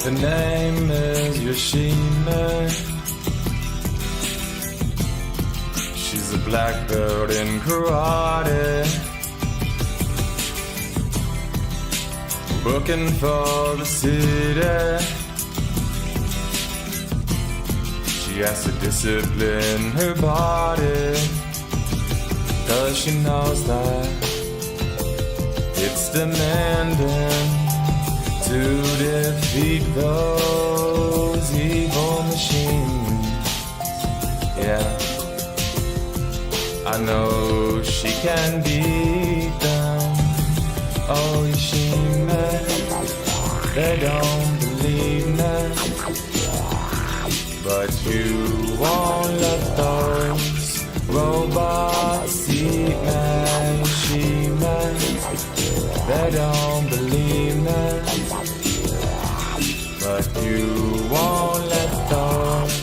Her name is Yoshime. She's a black belt in karate, working for the city. She has to discipline her body, 'cause she knows that it's demanding to defeat those evil machines. Yeah, I know she can beat them. Oh, Yoshime, they don't believe me, but you won't let those robots eat me. Yoshime, they don't believe me, but you won't let those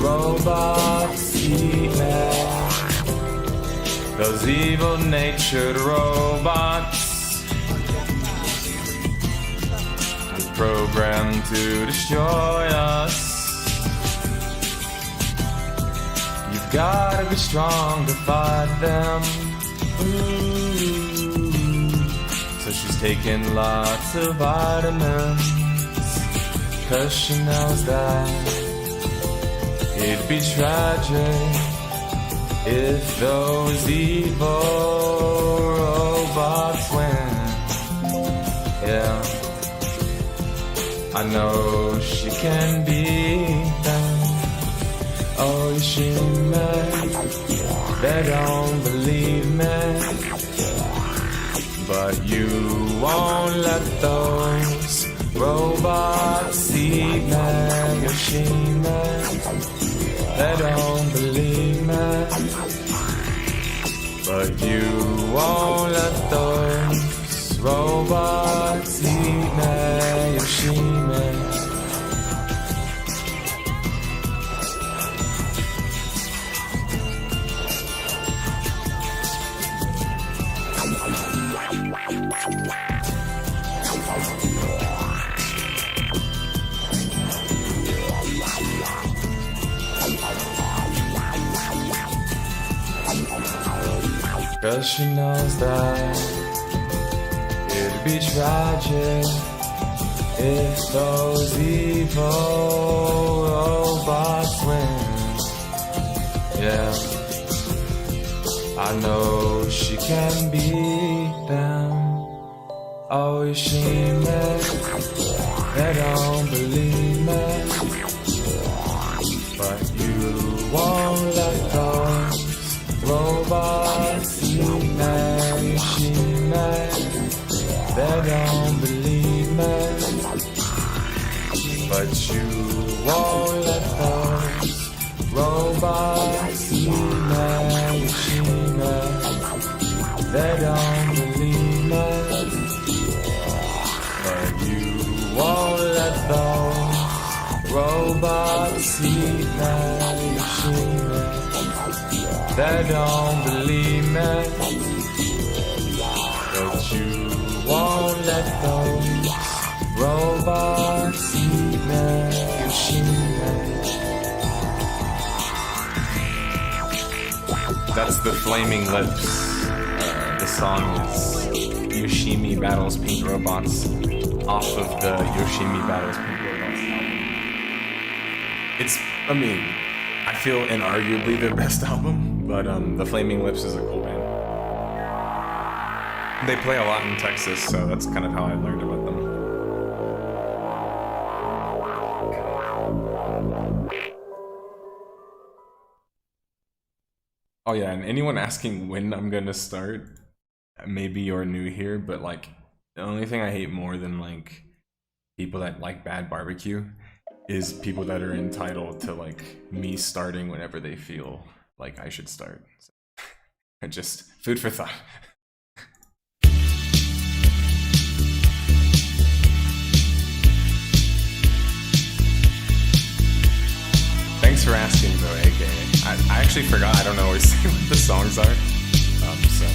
robots eat me. Those evil-natured robots, programmed to destroy us. You've gotta be strong to fight them. Ooh. So she's taking lots of vitamins, 'cause she knows that it'd be tragic if those evil robots win. Yeah, I know she can beat them. Oh, Yoshime, they don't believe me, but you won't let those robots eat me. Yoshime, they don't believe me, but you won't let those robots eat me. Yoshime. Cause she knows that it'd be tragic if those evil robots win. Yeah, I know she can beat them. Oh, Yoshime, they don't believe me, but you won't let those robots eat me. Yoshime, they don't believe me, but you won't let those robots eat me. Yoshime, they don't believe me, but you won't let those robots eat me. Yoshime, they don't believe me, but you won't let those robots eat me. Yoshime. That's the Flaming Lips. The song is Yoshime Battles Pink Robots, off of the Yoshime Battles Pink Robots album. It's, I mean, I feel inarguably their best album, but the Flaming Lips is a cool band. They play a lot in Texas, so that's kind of how I learned about them. Oh yeah, and anyone asking when I'm gonna start, maybe you're new here, but like, the only thing I hate more than like people that like bad barbecue is people that are entitled to like me starting whenever they feel like I should start. So, just food for thought. Thanks for asking though, AKA. I actually forgot, I don't always say what the songs are. So,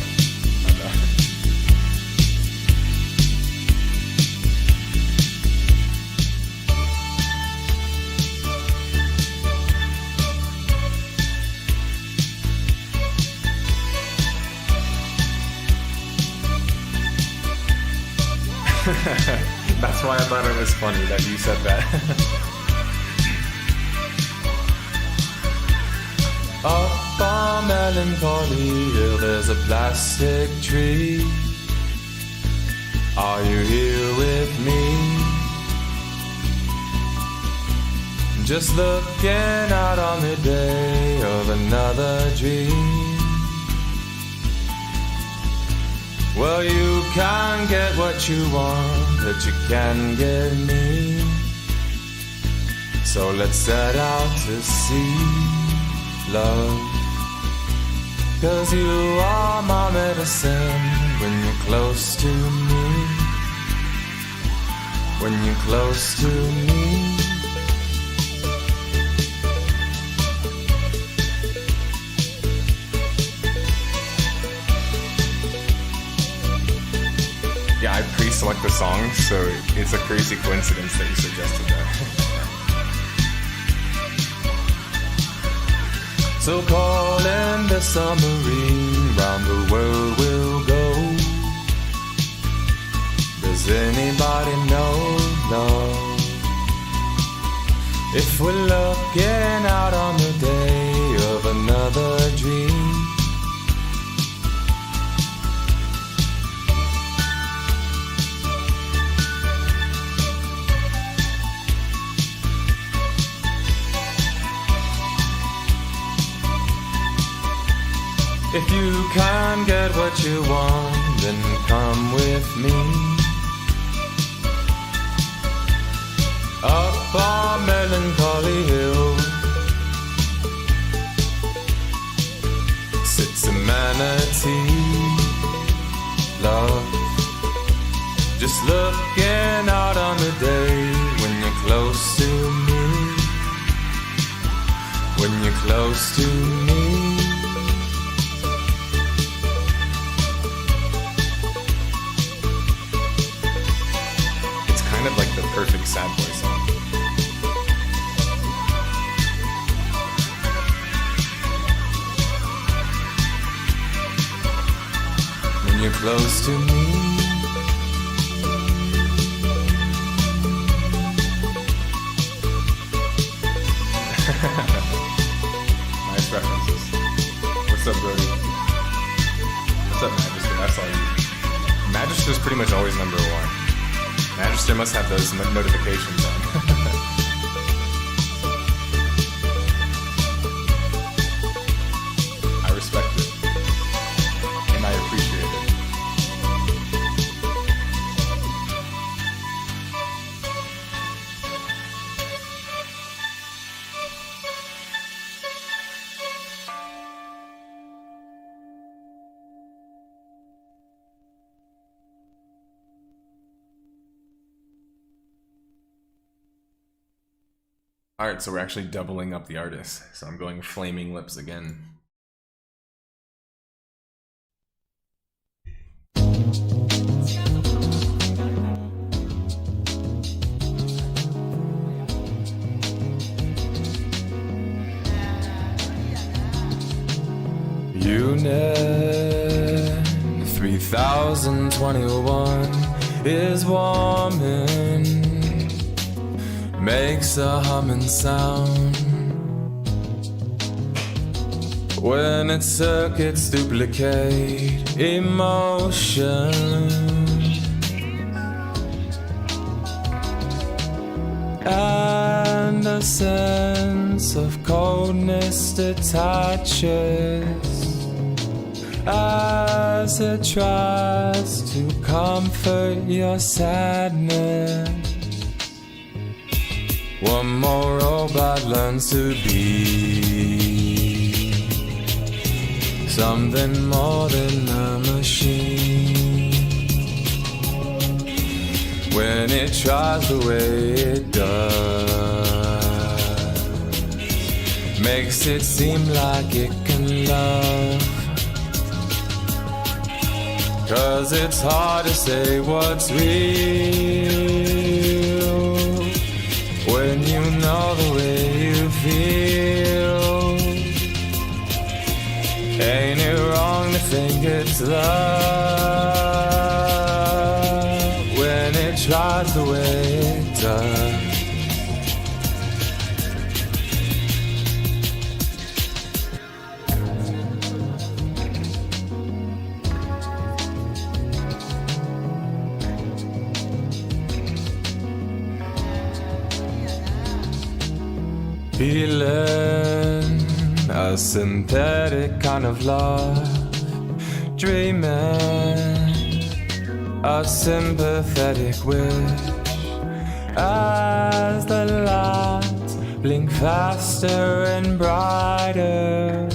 why I thought it was funny that you said that. Up on Melancholy Hill, there's a plastic tree. Are you here with me? Just looking out on the day of another dream. Well, you can get what you want, but you can get me. So let's set out to see love. 'Cause you are my medicine when you're close to me. When you're close to me. Yeah, I pre-select the song, so it's a crazy coincidence that you suggested that. So call in the submarine, round the world we'll go. Does anybody know love? If we're looking out on the day of another dream. If you can get what you want, then come with me. Up on Melancholy Hill sits a manatee, love. Just looking out on the day when you're close to me. When you're close to me. Kind of like the perfect sad boy song. When you're close to me. Nice references. What's up, Brody? What's up, Magister? That's all you. Magister's pretty much always number one. Magister must have those notifications on. I respect it. And I appreciate it. Alright, so we're actually doubling up the artists. So I'm going Flaming Lips again. Unit 3021 is warming. Makes a humming sound when its circuits duplicate emotion, and a sense of coldness detaches as it tries to comfort your sadness. One more robot learns to be something more than a machine. When it tries the way it does, makes it seem like it can love. 'Cause it's hard to say what's real when you know the way you feel. Ain't it wrong to think it's love when it tries the way it does. Feeling a synthetic kind of love, dreaming a sympathetic wish as the lights blink faster and brighter.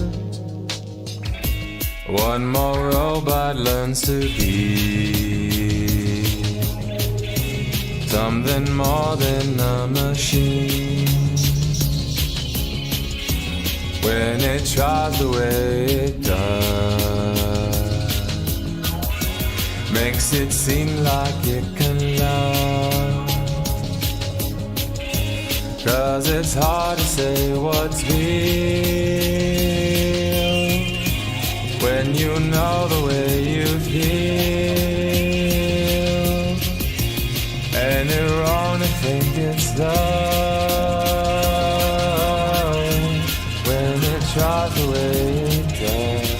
One more robot learns to be something more than a machine. When it tries the way it does, makes it seem like it can love. 'Cause it's hard to say what's real when you know the way you feel, and you're wrong to think it's love. Try the way it does.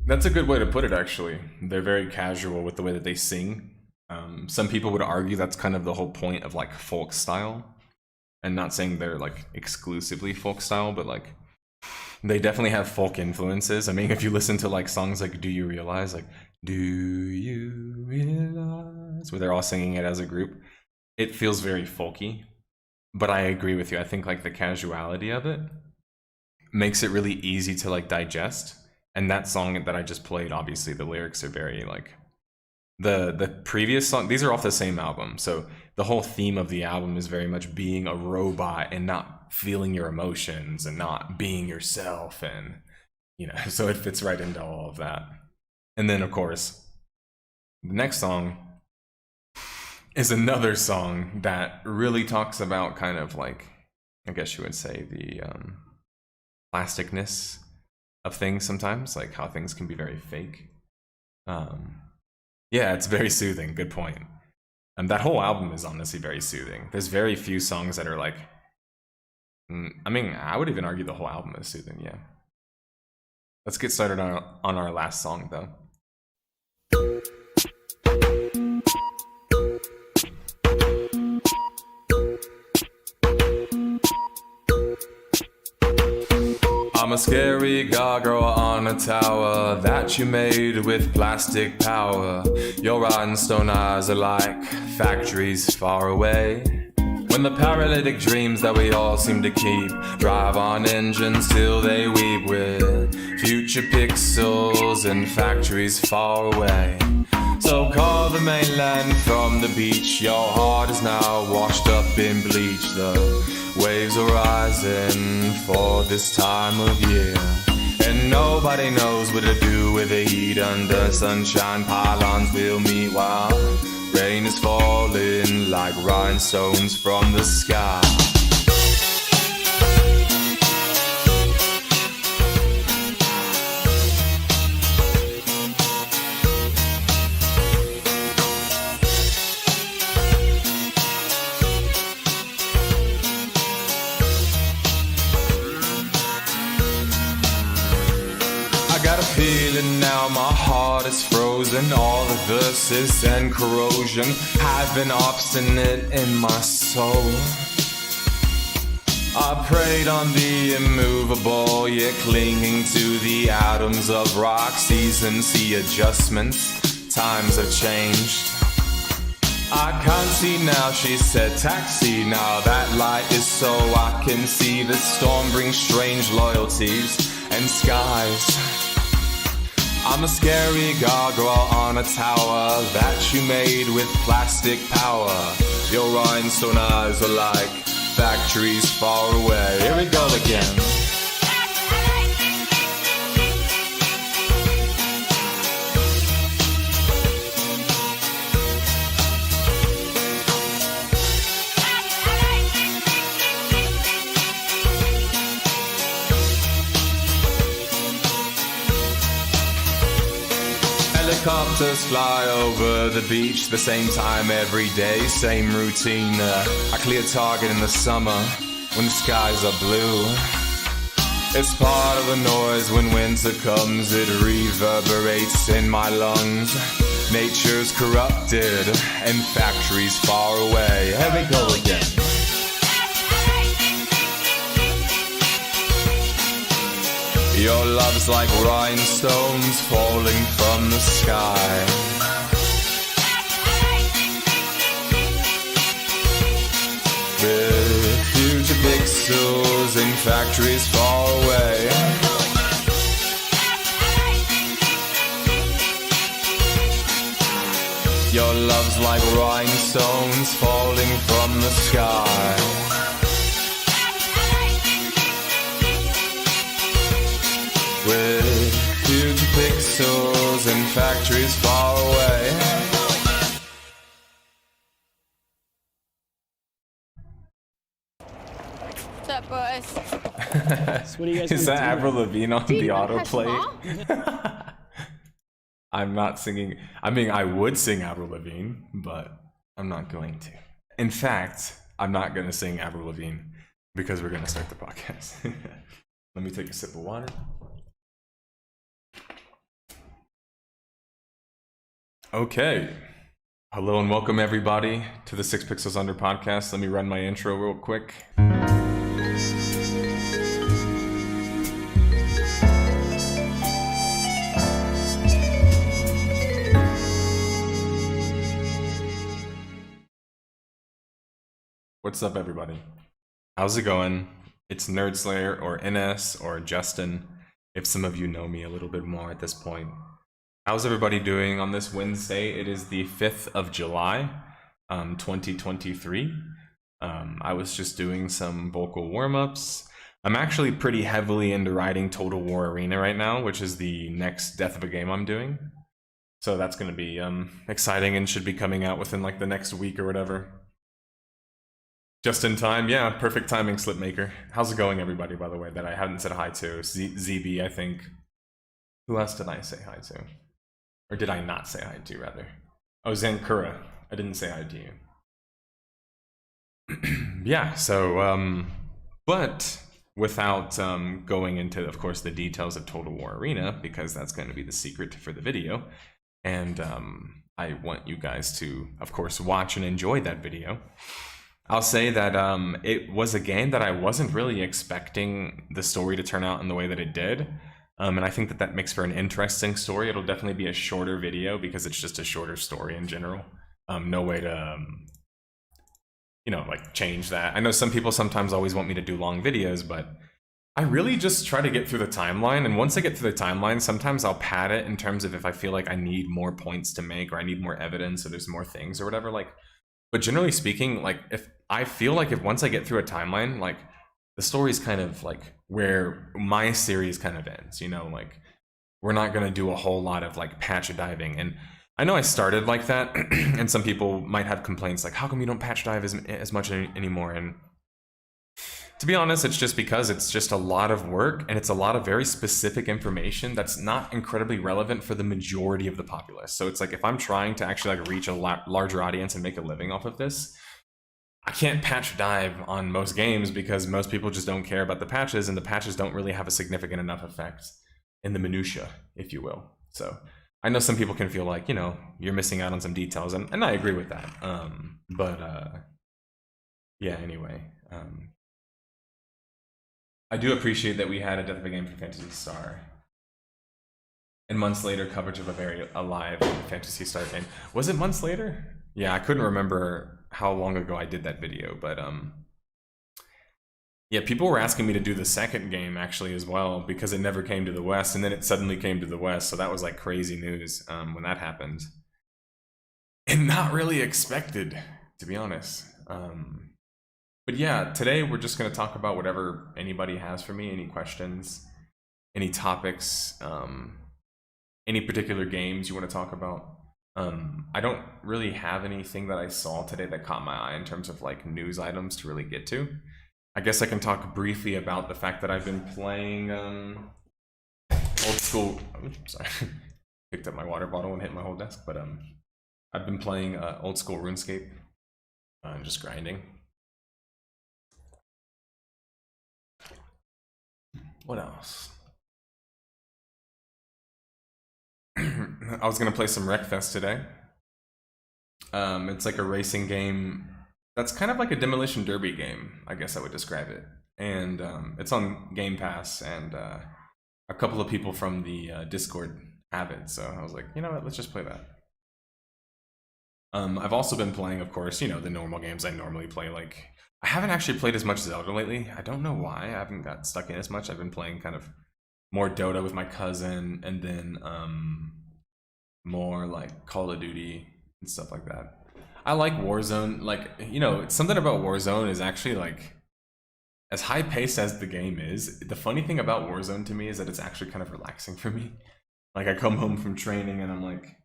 That's a good way to put it, actually. They're very casual with the way that they sing. Some people would argue that's kind of the whole point of like folk style, and not saying they're like exclusively folk style, but like they definitely have folk influences. I mean, if you listen to like songs like "Do You Realize," like "Do You Realize," where they're all singing it as a group, it feels very folky. But I agree with you. I think like the casuality of it makes it really easy to like digest. And that song that I just played, obviously the lyrics are very like the previous song. These are off the same album, so the whole theme of the album is very much being a robot and not feeling your emotions and not being yourself, and you know, so it fits right into all of that. And then of course the next song is another song that really talks about kind of like, I guess you would say, the plasticness of things sometimes, like how things can be very fake. Yeah, it's very soothing. Good point. And that whole album is honestly very soothing. There's very few songs that are like, I mean, I would even argue the whole album is soothing, yeah. Let's get started on our last song, though. I'm a scary gargoyle on a tower that you made with plastic power. Your rhinestone eyes are like factories far away. When the paralytic dreams that we all seem to keep drive on engines till they weep with future pixels and factories far away. So call the mainland from the beach. Your heart is now washed up in bleach. The waves are rising for this time of year, and nobody knows what to do with the heat. Under sunshine pylons we'll meet while rain is falling like rhinestones from the sky. Feeling now my heart is frozen. All the verses and corrosion have been obstinate in my soul. I prayed on the immovable, yet clinging to the atoms of rock. Seasons see adjustments, times have changed. I can't see now, she said taxi. Now that light is so I can see. The storm brings strange loyalties and skies. I'm a scary gargoyle on a tower that you made with plastic power. Your rhinestone eyes are like factories far away. Here we go again. Helicopters fly over the beach the same time every day, same routine. I clear target in the summer when the skies are blue. It's part of the noise when winter comes, it reverberates in my lungs. Nature's corrupted and factories far away. Here we go again. Your love's like rhinestones falling from the sky. With huge pixels in factories far away. Your love's like rhinestones falling from the sky. With huge pixels in factories far away. What's up, boys? So what are you guys Is that Avril Lavigne on the autoplay? autoplay? I'm not singing. I mean, I would sing Avril Lavigne, but I'm not going to. In fact, I'm not going to sing Avril Lavigne because we're going to start the podcast. Let me take a sip of water. Okay. Hello and welcome everybody to the 6 Pixels Under podcast. Let me run my intro real quick. What's up, everybody? How's it going? It's Nerdslayer or NS or Justin, if some of you know me a little bit more at this point. How's everybody doing on this Wednesday? It is the 5th of July, 2023. I was just doing some vocal warm-ups. I'm actually pretty heavily into writing Total War Arena right now, which is the next death of a game I'm doing. So that's going to be exciting and should be coming out within like the next week or whatever. Just in time, yeah, perfect timing, Slipmaker. How's it going, everybody, by the way, that I haven't said hi to? ZB, I think. Who else did I say hi to? Or did I not say hi to, rather? Oh, Zankura. I didn't say hi to you. Yeah, so, but without going into, of course, the details of Total War Arena, because that's going to be the secret for the video, and I want you guys to, of course, watch and enjoy that video. I'll say that it was a game that I wasn't really expecting the story to turn out in the way that it did. And I think that that makes for an interesting story. It'll definitely be a shorter video because it's just a shorter story in general. No way to, you know, like change that. I know some people sometimes always want me to do long videos, but I really just try to get through the timeline. And once I get through the timeline, sometimes I'll pad it in terms of if I feel like I need more points to make or I need more evidence or there's more things or whatever. Like, but generally speaking, like if I feel like if once I get through a timeline, like the story's kind of like where my series kind of ends, you know, like we're not going to do a whole lot of like patch diving. And I know I started like that and some people might have complaints like, how come you don't patch dive as much anymore? And to be honest, it's just because it's just a lot of work and it's a lot of very specific information that's not incredibly relevant for the majority of the populace. So it's like if I'm trying to actually like reach a larger audience and make a living off of this, I can't patch dive on most games because most people just don't care about the patches and the patches don't really have a significant enough effect in the minutia, if you will. So I know some people can feel like, you know, you're missing out on some details and I agree with that. Yeah, anyway. I do appreciate that we had a Death of a Game for Phantasy Star. And months later, coverage of a very alive Phantasy Star game. Was it months later? Yeah, I couldn't remember how long ago I did that video, but yeah, people were asking me to do the second game actually as well because it never came to the West, and then it suddenly came to the West, so that was like crazy news when that happened. And not really expected, to be honest. But yeah, today we're just going to talk about whatever anybody has for me, any questions, any topics, any particular games you want to talk about. I don't really have anything that I saw today that caught my eye in terms of like news items to really get to. I guess I can talk briefly about the fact that I've been playing old school, sorry, picked up my water bottle and hit my whole desk. But I've been playing old school RuneScape, just grinding. What else? I was gonna play some Wreckfest today. It's like a racing game that's kind of like a demolition derby game, I guess I would describe it. And it's on Game Pass, and a couple of people from the Discord have it, so I was like, you know what, let's just play that. I've also been playing, of course, you know, the normal games I normally play. Like, I haven't actually played as much Zelda lately. I don't know why. I haven't got stuck in as much. I've been playing kind of more Dota with my cousin, and then more like Call of Duty and stuff like that. I like Warzone. Like, you know, something about Warzone is actually like, as high paced as the game is, the funny thing about Warzone to me is that it's actually kind of relaxing for me. Like, I come home from training and I'm like,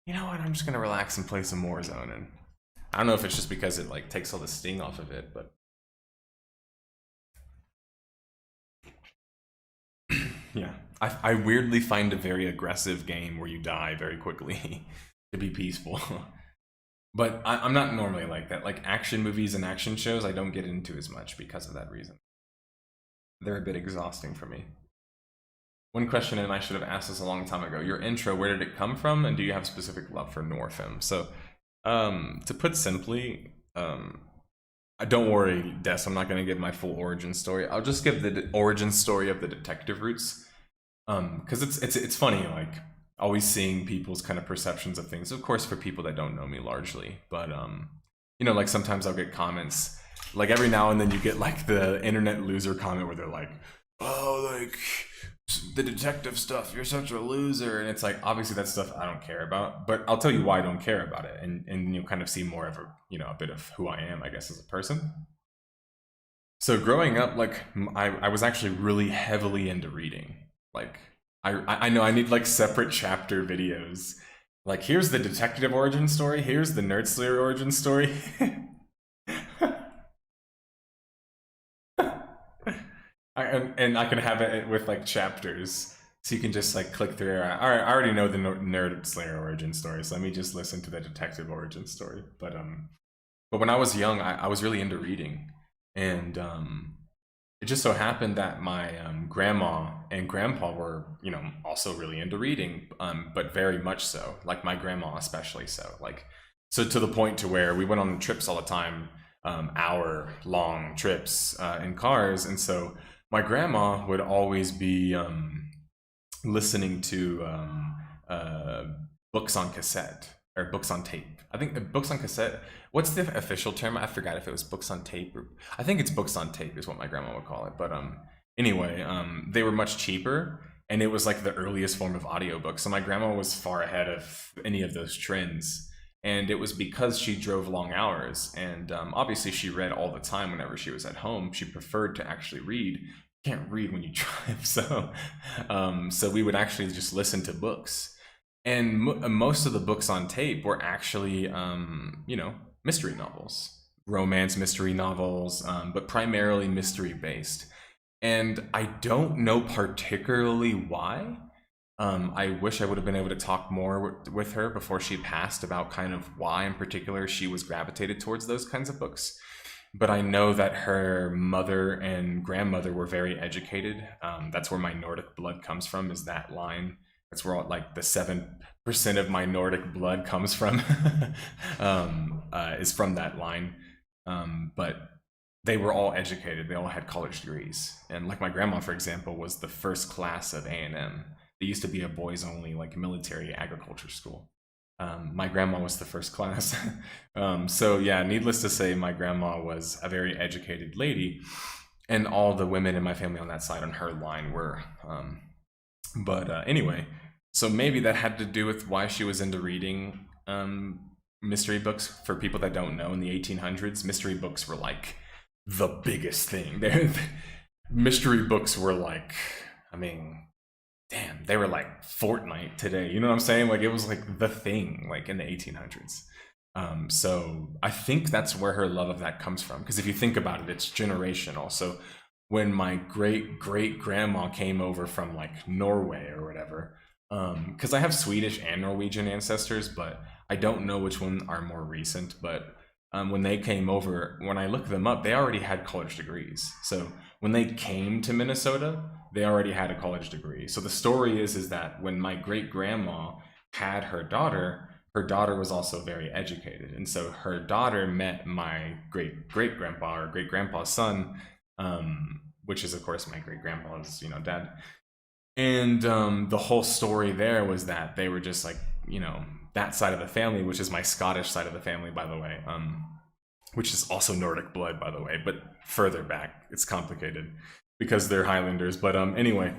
you know what, I'm just gonna relax and play some Warzone. And I don't know if it's just because it like takes all the sting off of it, but yeah. I weirdly find a very aggressive game where you die very quickly to be peaceful. But I'm not normally like that. Like, action movies and action shows, I don't get into as much because of that reason. They're a bit exhausting for me. One question, and I should have asked this a long time ago. Your intro, where did it come from, and do you have specific love for Norfim? So, to put simply, don't worry, Des, I'm not going to give my full origin story. I'll just give the origin story of the detective roots. Because it's funny, like, always seeing people's kind of perceptions of things. Of course, for people that don't know me largely, but you know, like sometimes I'll get comments, like every now and then you get like the internet loser comment where they're like, "Oh, like the detective stuff, you're such a loser," and it's like, obviously that's stuff I don't care about, but I'll tell you why I don't care about it, and you'll kind of see more of a, you know, a bit of who I am, I guess, as a person. So growing up, like, I was actually really heavily into reading. Like, I know I need like separate chapter videos. Like, here's the detective origin story, here's the Nerd Slayer origin story. And I can have it with like chapters, so you can just like click through. All right, I already know the Nerd Slayer origin story, so let me just listen to the detective origin story. But when I was young, I was really into reading, and it just so happened that my grandma and grandpa were, you know, also really into reading, but very much so. Like, my grandma especially so. Like, so to the point to where we went on trips all the time, hour-long trips in cars, and so my grandma would always be listening to books on cassette or books on tape. I think books on cassette. What's the official term? I forgot if it was books on tape or I think it's books on tape is what my grandma would call it. But anyway, they were much cheaper, and it was like the earliest form of audiobook. So my grandma was far ahead of any of those trends. And it was because she drove long hours, and obviously she read all the time whenever she was at home. She preferred to actually read. You can't read when you drive, so we would actually just listen to books. And most of the books on tape were actually, you know, mystery novels, romance mystery novels, but primarily mystery based. And I don't know particularly why. I wish I would have been able to talk more with her before she passed about kind of why in particular she was gravitated towards those kinds of books. But I know that her mother and grandmother were very educated. That's where my Nordic blood comes from, is that line. That's where all, like, the 7% of my Nordic blood comes from, is from that line. But they were all educated. They all had college degrees. And like my grandma, for example, was the first class of A&M. It used to be a boys only, like, military agriculture school. My grandma was the first class. So yeah, needless to say, my grandma was a very educated lady, and all the women in my family on that side on her line were. Anyway, so maybe that had to do with why she was into reading mystery books. For people that don't know, in the 1800s, mystery books were like the biggest thing. Mystery books were like, I mean, damn, they were like Fortnite today. You know what I'm saying? Like, it was like the thing, like, in the 1800s. So I think that's where her love of that comes from. Because if you think about it, it's generational. So when my great grandma came over from like Norway or whatever, because I have Swedish and Norwegian ancestors, but I don't know which one are more recent. But when they came over, when I looked them up, they already had college degrees. So when they came to Minnesota, they already had a college degree. So the story is that when my great grandma had her daughter was also very educated, and so her daughter met my great great grandpa or great grandpa's son, which is of course my great grandpa's dad. And the whole story there was that they were just like, that side of the family, which is my Scottish side of the family, by the way, which is also Nordic blood, by the way, but further back, it's complicated because they're Highlanders. But anyway,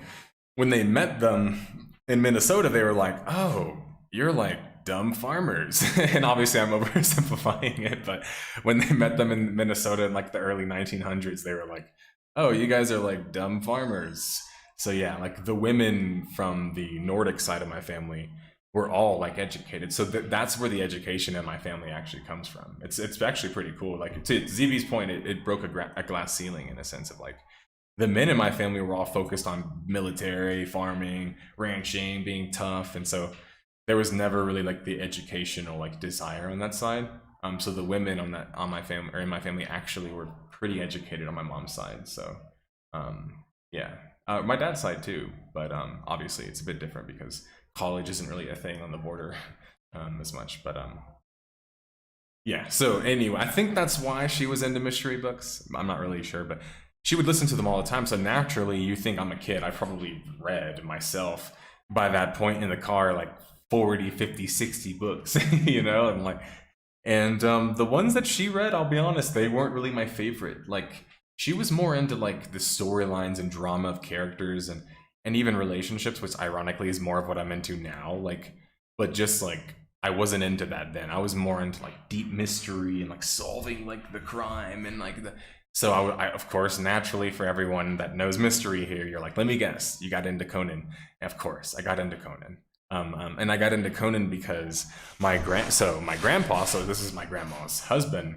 when they met them in Minnesota, they were like, oh, you're like dumb farmers. And obviously I'm oversimplifying it, but when they met them in Minnesota in like the early 1900s, they were like, oh, you guys are like dumb farmers. So yeah, like the women from the Nordic side of my family were all like educated. So that's where the education in my family actually comes from. It's actually pretty cool. Like to ZV's point, it broke a glass ceiling in a sense of like the men in my family were all focused on military, farming, ranching, being tough. And so there was never really like the educational like desire on that side. So the women on my family or in my family actually were pretty educated on my mom's side. So yeah. My dad's side too, but obviously it's a bit different because college isn't really a thing on the border as much. But yeah, so anyway, I think that's why she was into mystery books. I'm not really sure, but she would listen to them all the time. So naturally, you think I'm a kid. I probably read myself by that point in the car like 40, 50, 60 books, and the ones that she read, I'll be honest, they weren't really my favorite. Like, she was more into like the storylines and drama of characters and even relationships, which ironically is more of what I'm into now. Like, but just like I wasn't into that then. I was more into like deep mystery and like solving like the crime and like the. So I of course, naturally for everyone that knows mystery here, you're like, let me guess, you got into Conan. Of course, I got into Conan. And I got into Conan because my grandpa, so this is my grandma's husband,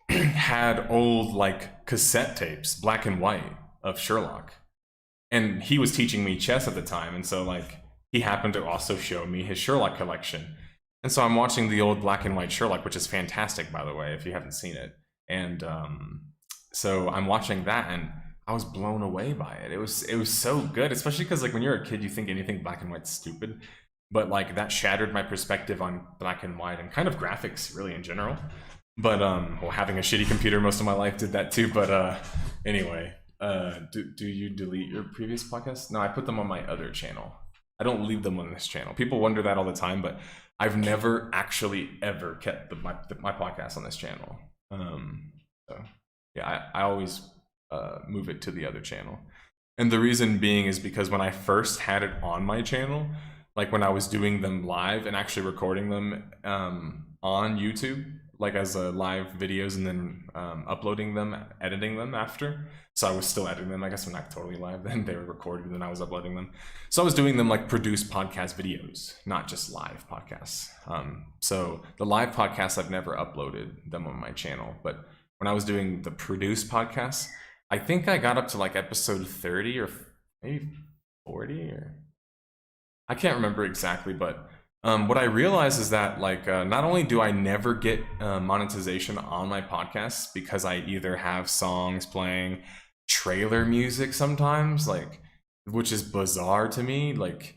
had old like cassette tapes, black and white, of Sherlock, and he was teaching me chess at the time, and so like he happened to also show me his Sherlock collection, and so I'm watching the old black and white Sherlock, which is fantastic, by the way, if you haven't seen it. And so I'm watching that, and I was blown away by it. It was so good, especially because like when you're a kid, you think anything black and white's stupid, but like that shattered my perspective on black and white and kind of graphics really in general. But well, having a shitty computer most of my life did that too. But anyway, do you delete your previous podcasts? No, I put them on my other channel. I don't leave them on this channel. People wonder that all the time, but I've never actually ever kept my podcast on this channel. So yeah, I always move it to the other channel. And the reason being is because when I first had it on my channel, like when I was doing them live and actually recording them on YouTube, like as live videos, and then uploading them, editing them after. So I was still editing them. I guess I'm not totally live then. They were recorded and then I was uploading them. So I was doing them like produced podcast videos, not just live podcasts. So the live podcasts, I've never uploaded them on my channel. But when I was doing the produced podcasts, I think I got up to like episode 30 or maybe 40, or I can't remember exactly, but what I realized is that like not only do I never get monetization on my podcasts because I either have songs playing, trailer music sometimes, like, which is bizarre to me, like,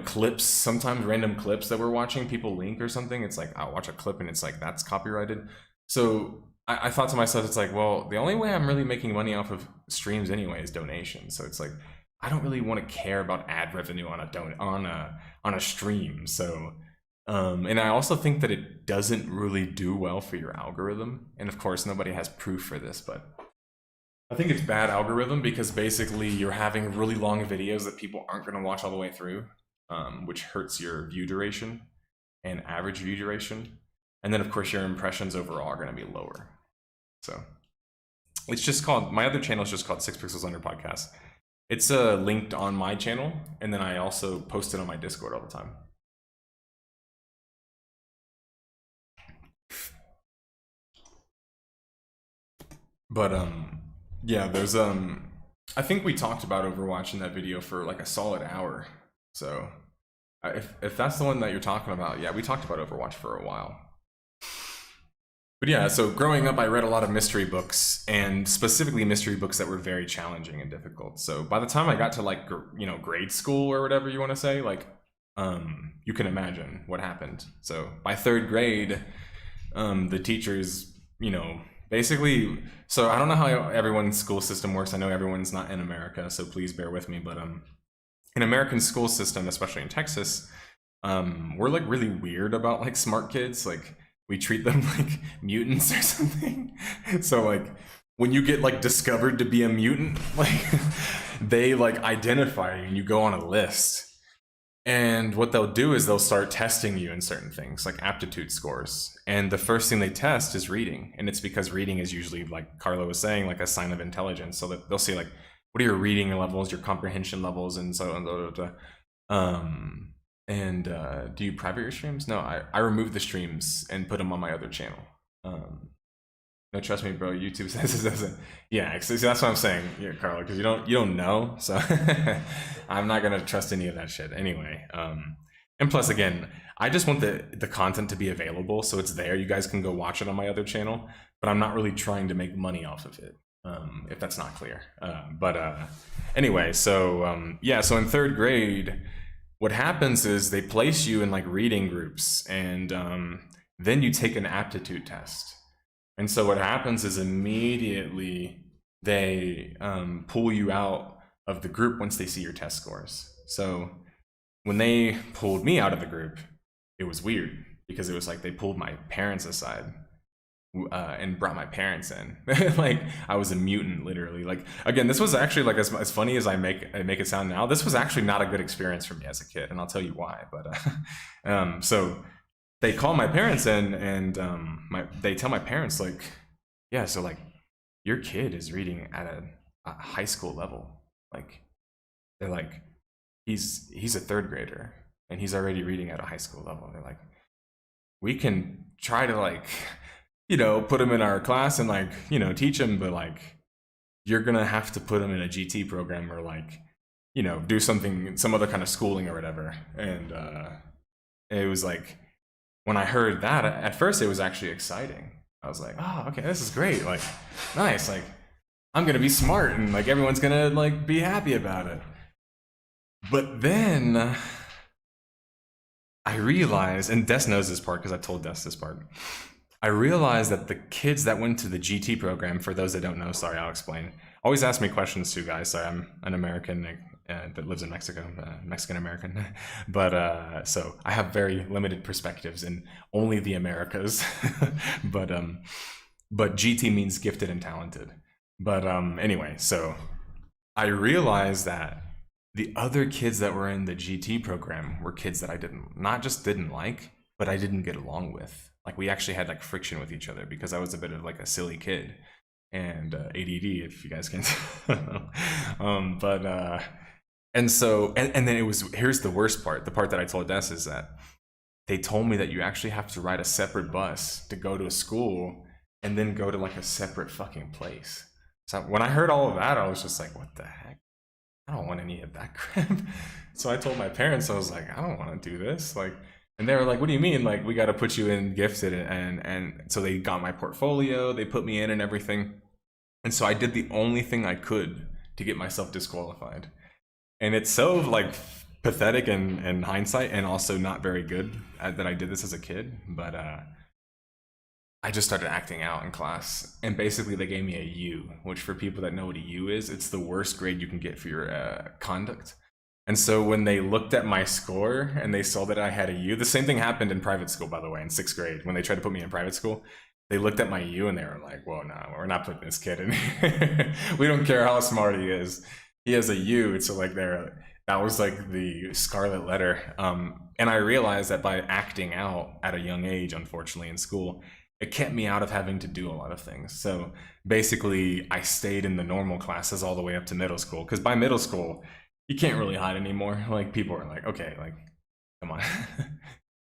clips, sometimes random clips that we're watching, people link or something, it's like I'll watch a clip and it's like that's copyrighted. So I thought to myself, it's like, well, the only way I'm really making money off of streams anyway is donations. So it's like I don't really want to care about ad revenue on a stream. So and I also think that it doesn't really do well for your algorithm. And of course, nobody has proof for this, but I think it's bad algorithm because basically you're having really long videos that people aren't going to watch all the way through, which hurts your view duration and average view duration. And then of course your impressions overall are going to be lower. So it's just called, my other channel is just called 6 Pixels Under Podcast. It's linked on my channel, and then I also post it on my Discord all the time. But yeah, there's I think we talked about Overwatch in that video for like a solid hour. So If that's the one that you're talking about, yeah, we talked about Overwatch for a while. But yeah, so growing up, I read a lot of mystery books, and specifically mystery books that were very challenging and difficult. So by the time I got to like grade school or whatever you want to say, like you can imagine what happened. So by third grade, the teachers, basically. So I don't know how everyone's school system works. I know everyone's not in America, so please bear with me. But in American school system, especially in Texas, we're like really weird about like smart kids. Like we treat them like mutants or something. So like when you get like discovered to be a mutant, like they like identify you and you go on a list. And what they'll do is they'll start testing you in certain things, like aptitude scores. And the first thing they test is reading. And it's because reading is usually, like Carlo was saying, like a sign of intelligence. So that they'll say like, what are your reading levels, your comprehension levels, and so on. Do you private your streams? No, I removed the streams and put them on my other channel. No, trust me, bro. YouTube says it doesn't. Yeah, see, that's what I'm saying, Carlo, because you don't know. So I'm not gonna trust any of that shit anyway. And plus, again, I just want the content to be available, so it's there. You guys can go watch it on my other channel, but I'm not really trying to make money off of it. If that's not clear. Anyway, so yeah, so in third grade, what happens is they place you in like reading groups, and then you take an aptitude test. And so what happens is immediately they pull you out of the group once they see your test scores. So when they pulled me out of the group, it was weird because it was like they pulled my parents aside and brought my parents in. Like I was a mutant, literally. Like again, this was actually like as funny as I make it sound now. This was actually not a good experience for me as a kid, and I'll tell you why. But so they call my parents in, and they tell my parents like, yeah, so like your kid is reading at a high school level. Like they're like, he's a third grader and he's already reading at a high school level. They're like, we can try to like, put him in our class and like, teach him, but like you're gonna have to put him in a GT program or like, do some other kind of schooling or whatever. And it was like, when I heard that, at first it was actually exciting. I was like, oh, okay, this is great. Like, nice. Like, I'm gonna be smart and like everyone's gonna like be happy about it. But then I realized, and Des knows this part because I told Des this part. I realized that the kids that went to the GT program, for those that don't know, sorry, I'll explain. Always ask me questions too, guys. Sorry, I'm an American that lives in Mexico, Mexican American. But so I have very limited perspectives in only the Americas. But GT means gifted and talented. But anyway, so I realized that the other kids that were in the GT program were kids that I not just didn't like, but I didn't get along with. Like we actually had like friction with each other because I was a bit of like a silly kid and ADD, if you guys can. And so then it was, here's the worst part. The part that I told Des is that they told me that you actually have to ride a separate bus to go to a school and then go to like a separate fucking place. So when I heard all of that, I was just like, what the heck? I don't want any of that crap. So I told my parents, I was like, I don't want to do this. Like, and they were like, what do you mean? Like, we got to put you in gifted. And so they got my portfolio, they put me in and everything. And so I did the only thing I could to get myself disqualified. And it's so like pathetic in hindsight and also not very good that I did this as a kid. But I just started acting out in class. And basically they gave me a U, which for people that know what a U is, it's the worst grade you can get for your conduct. And so when they looked at my score and they saw that I had a U, the same thing happened in private school, by the way, in 6th grade. When they tried to put me in private school, they looked at my U and they were like, whoa, no, we're not putting this kid in here. We don't care how smart he is. He has a U. And so like that was like the scarlet letter. And I realized that by acting out at a young age, unfortunately, in school, it kept me out of having to do a lot of things. So basically, I stayed in the normal classes all the way up to middle school. Because by middle school, you can't really hide anymore. Like people are like, okay, like, come on,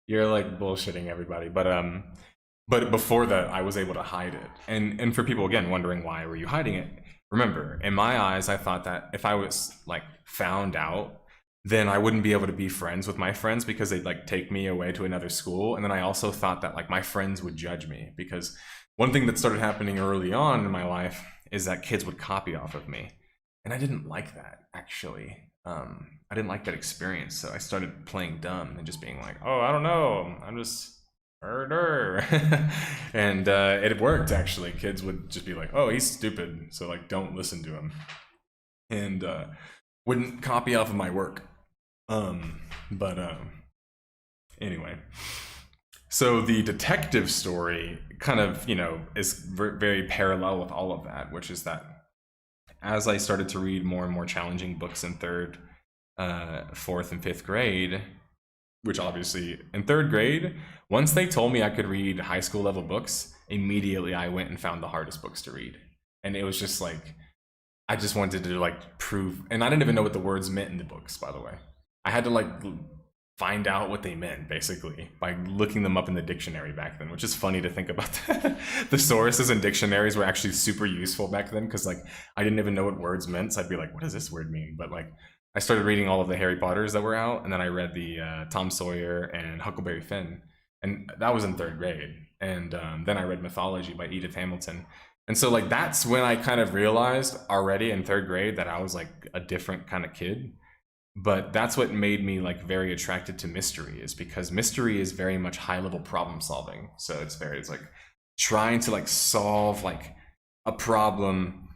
you're like bullshitting everybody. But before that, I was able to hide it. And for people again wondering why were you hiding it? Remember, in my eyes, I thought that if I was like found out then I wouldn't be able to be friends with my friends because they'd like take me away to another school. And then I also thought that like my friends would judge me, because one thing that started happening early on in my life is that kids would copy off of me. And I didn't like that, actually. I didn't like that experience. So I started playing dumb and just being like, oh, I don't know, I'm just murder. And it worked, actually. Kids would just be like, oh, he's stupid, so like don't listen to him. And wouldn't copy off of my work. Anyway, so the detective story kind of, you know, is very parallel with all of that, which is that as I started to read more and more challenging books in third, fourth, and fifth grade, which obviously in third grade, once they told me I could read high school level books, immediately I went and found the hardest books to read. And it was just like, I just wanted to like prove, and I didn't even know what the words meant in the books, by the way. I had to like find out what they meant, basically, by looking them up in the dictionary back then, which is funny to think about. The sources and dictionaries were actually super useful back then, because like I didn't even know what words meant, so I'd be like, what does this word mean? But like I started reading all of the Harry Potters that were out, and then I read the Tom Sawyer and Huckleberry Finn, and that was in third grade. And then I read Mythology by Edith Hamilton. And so like that's when I kind of realized already in third grade that I was like a different kind of kid. But that's what made me like very attracted to mystery, is because mystery is very much high level problem solving. So it's like trying to like solve like a problem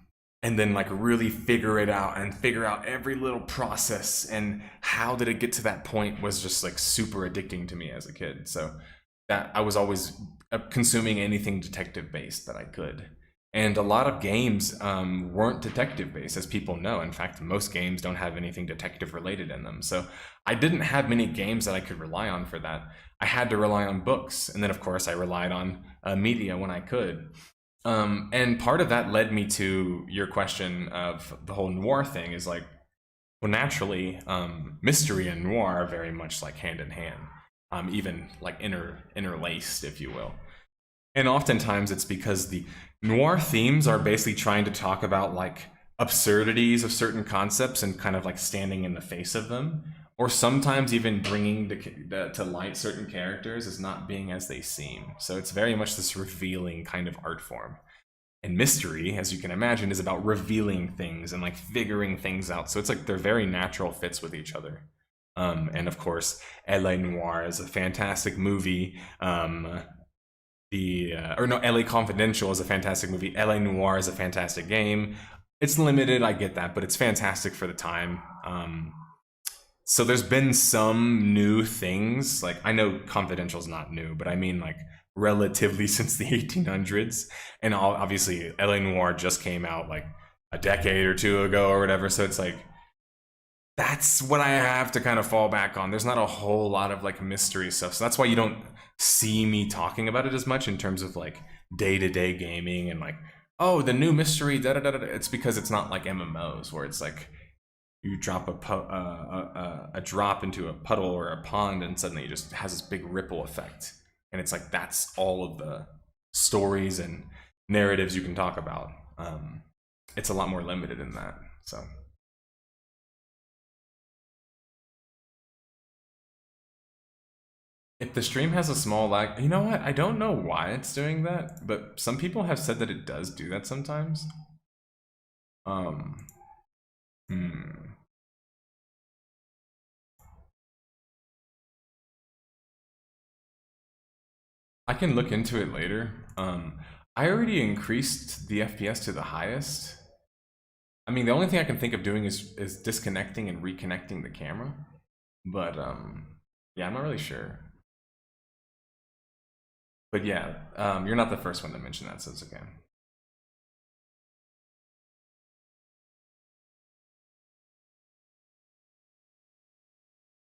and then like really figure it out and figure out every little process and how did it get to that point was just like super addicting to me as a kid. So that I was always consuming anything detective based that I could. And a lot of games weren't detective based, as people know. In fact, most games don't have anything detective related in them. So I didn't have many games that I could rely on for that. I had to rely on books. And then of course I relied on media when I could. And part of that led me to your question of the whole noir thing, is like, well, naturally, mystery and noir are very much like hand in hand, even like interlaced, if you will. And oftentimes it's because the noir themes are basically trying to talk about like absurdities of certain concepts and kind of like standing in the face of them, or sometimes even bringing to light certain characters as not being as they seem. So it's very much this revealing kind of art form. And mystery, as you can imagine, is about revealing things and like figuring things out. So it's like they're very natural fits with each other. And of course, LA Noire is a fantastic movie. LA Confidential is a fantastic movie. LA Noire is a fantastic game. It's limited, I get that, but it's fantastic for the time. So there's been some new things. Like, I know Confidential is not new, but I mean like relatively since the 1800s. And obviously LA Noire just came out like a decade or two ago or whatever. So it's like, that's what I have to kind of fall back on. There's not a whole lot of like mystery stuff. So that's why you don't see me talking about it as much in terms of like day-to-day gaming and like, oh, the new mystery, da da da da. It's because it's not like MMOs where it's like you drop a drop into a puddle or a pond and suddenly it just has this big ripple effect. And it's like, that's all of the stories and narratives you can talk about. It's a lot more limited in that, so. If the stream has a small lag, you know what? I don't know why it's doing that, but some people have said that it does do that sometimes. I can look into it later. I already increased the FPS to the highest. I mean, the only thing I can think of doing is disconnecting and reconnecting the camera. But yeah, I'm not really sure. But yeah, you're not the first one to mention that, so it's okay.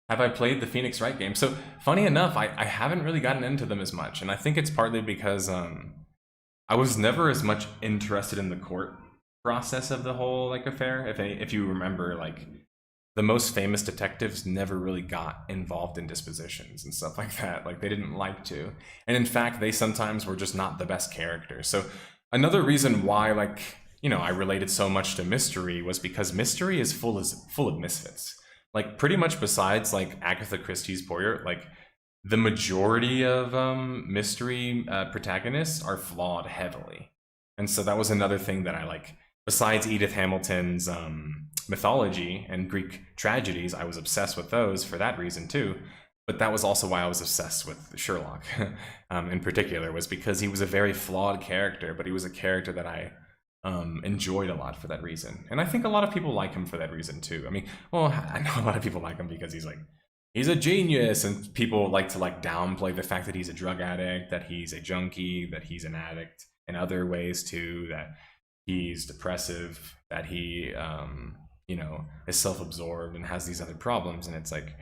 Have I played the Phoenix Wright game? So funny enough, I haven't really gotten into them as much, and I think it's partly because I was never as much interested in the court process of the whole like affair. If you remember, like the most famous detectives never really got involved in dispositions and stuff like that. Like they didn't like to, and in fact, they sometimes were just not the best characters. So another reason why, like, you know, I related so much to mystery was because mystery is full of misfits. like pretty much besides like Agatha Christie's Poirot, like the majority of mystery protagonists are flawed heavily. And so that was another thing that I like. Besides Edith Hamilton's mythology and Greek tragedies, I was obsessed with those for that reason too. But that was also why I was obsessed with Sherlock in particular, was because he was a very flawed character, but he was a character that I enjoyed a lot for that reason. And I think a lot of people like him for that reason too. I mean, well, I know a lot of people like him because he's a genius, and people like to like downplay the fact that he's a drug addict, that he's a junkie, that he's an addict in other ways too, that he's depressive, that he you know, is self-absorbed and has these other problems. And it's like,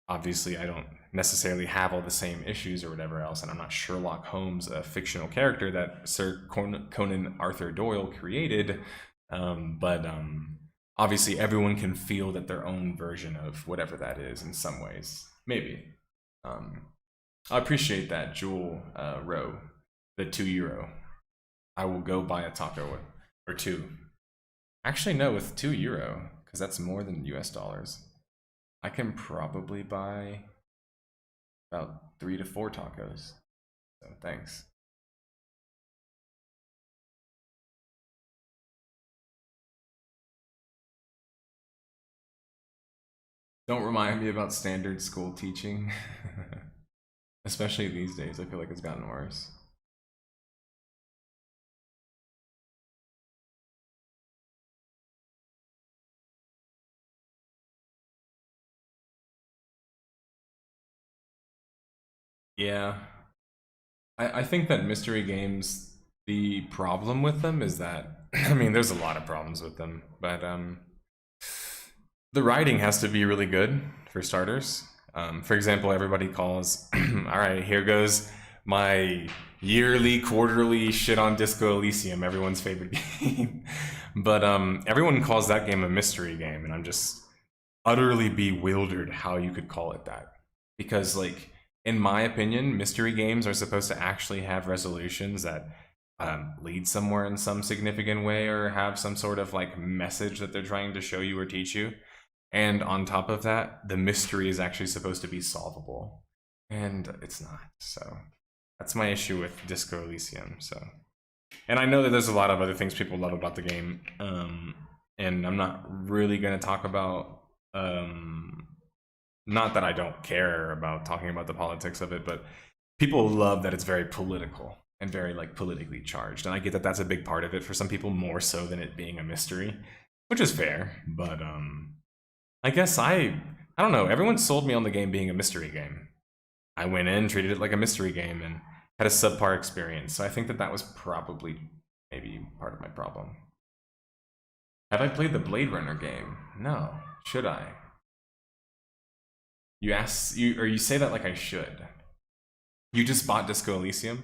obviously I don't necessarily have all the same issues or whatever else, and I'm not Sherlock Holmes, a fictional character that Sir Conan Arthur Doyle created, but obviously everyone can feel that their own version of whatever that is in some ways, maybe. I appreciate that, Jewel Rowe, the €2. I will go buy a taco or two. Actually, no, with €2, because that's more than US dollars. I can probably buy about 3 to 4 tacos. So thanks. Don't remind me about standard school teaching. Especially these days, I feel like it's gotten worse. Yeah, I think that mystery games, the problem with them is that, I mean, there's a lot of problems with them, but the writing has to be really good, for starters. For example, everybody calls, all right, here goes my yearly, quarterly shit on Disco Elysium, everyone's favorite game. But everyone calls that game a mystery game, and I'm just utterly bewildered how you could call it that. Because, like, in my opinion, mystery games are supposed to actually have resolutions that lead somewhere in some significant way, or have some sort of like message that they're trying to show you or teach you. And on top of that, the mystery is actually supposed to be solvable, and it's not. So that's my issue with Disco Elysium. So, and I know that there's a lot of other things people love about the game, and I'm not really going to talk about not that I don't care about talking about the politics of it, but people love that it's very political and very like politically charged. And I get that that's a big part of it for some people, more so than it being a mystery, which is fair. But I guess I don't know. Everyone sold me on the game being a mystery game. I went in, treated it like a mystery game, and had a subpar experience. So I think that that was probably maybe part of my problem. Have I played the Blade Runner game? No. Should I? You say that like I should. You just bought Disco Elysium?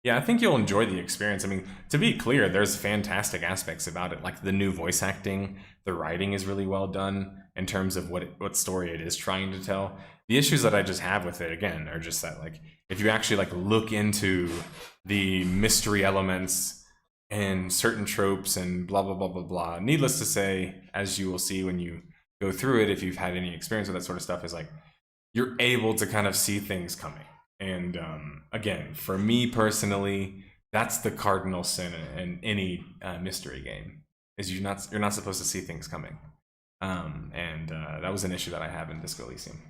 Yeah, I think you'll enjoy the experience. I mean, to be clear, there's fantastic aspects about it, like the new voice acting, the writing is really well done in terms of what story it is trying to tell. The issues that I just have with it, again, are just that, like, if you actually like look into the mystery elements and certain tropes and blah blah blah blah blah. Needless to say, as you will see when you go through it, if you've had any experience with that sort of stuff, is like you're able to kind of see things coming. And again, for me personally, that's the cardinal sin in any mystery game, is you're not supposed to see things coming. And that was an issue that I have in Disco Elysium.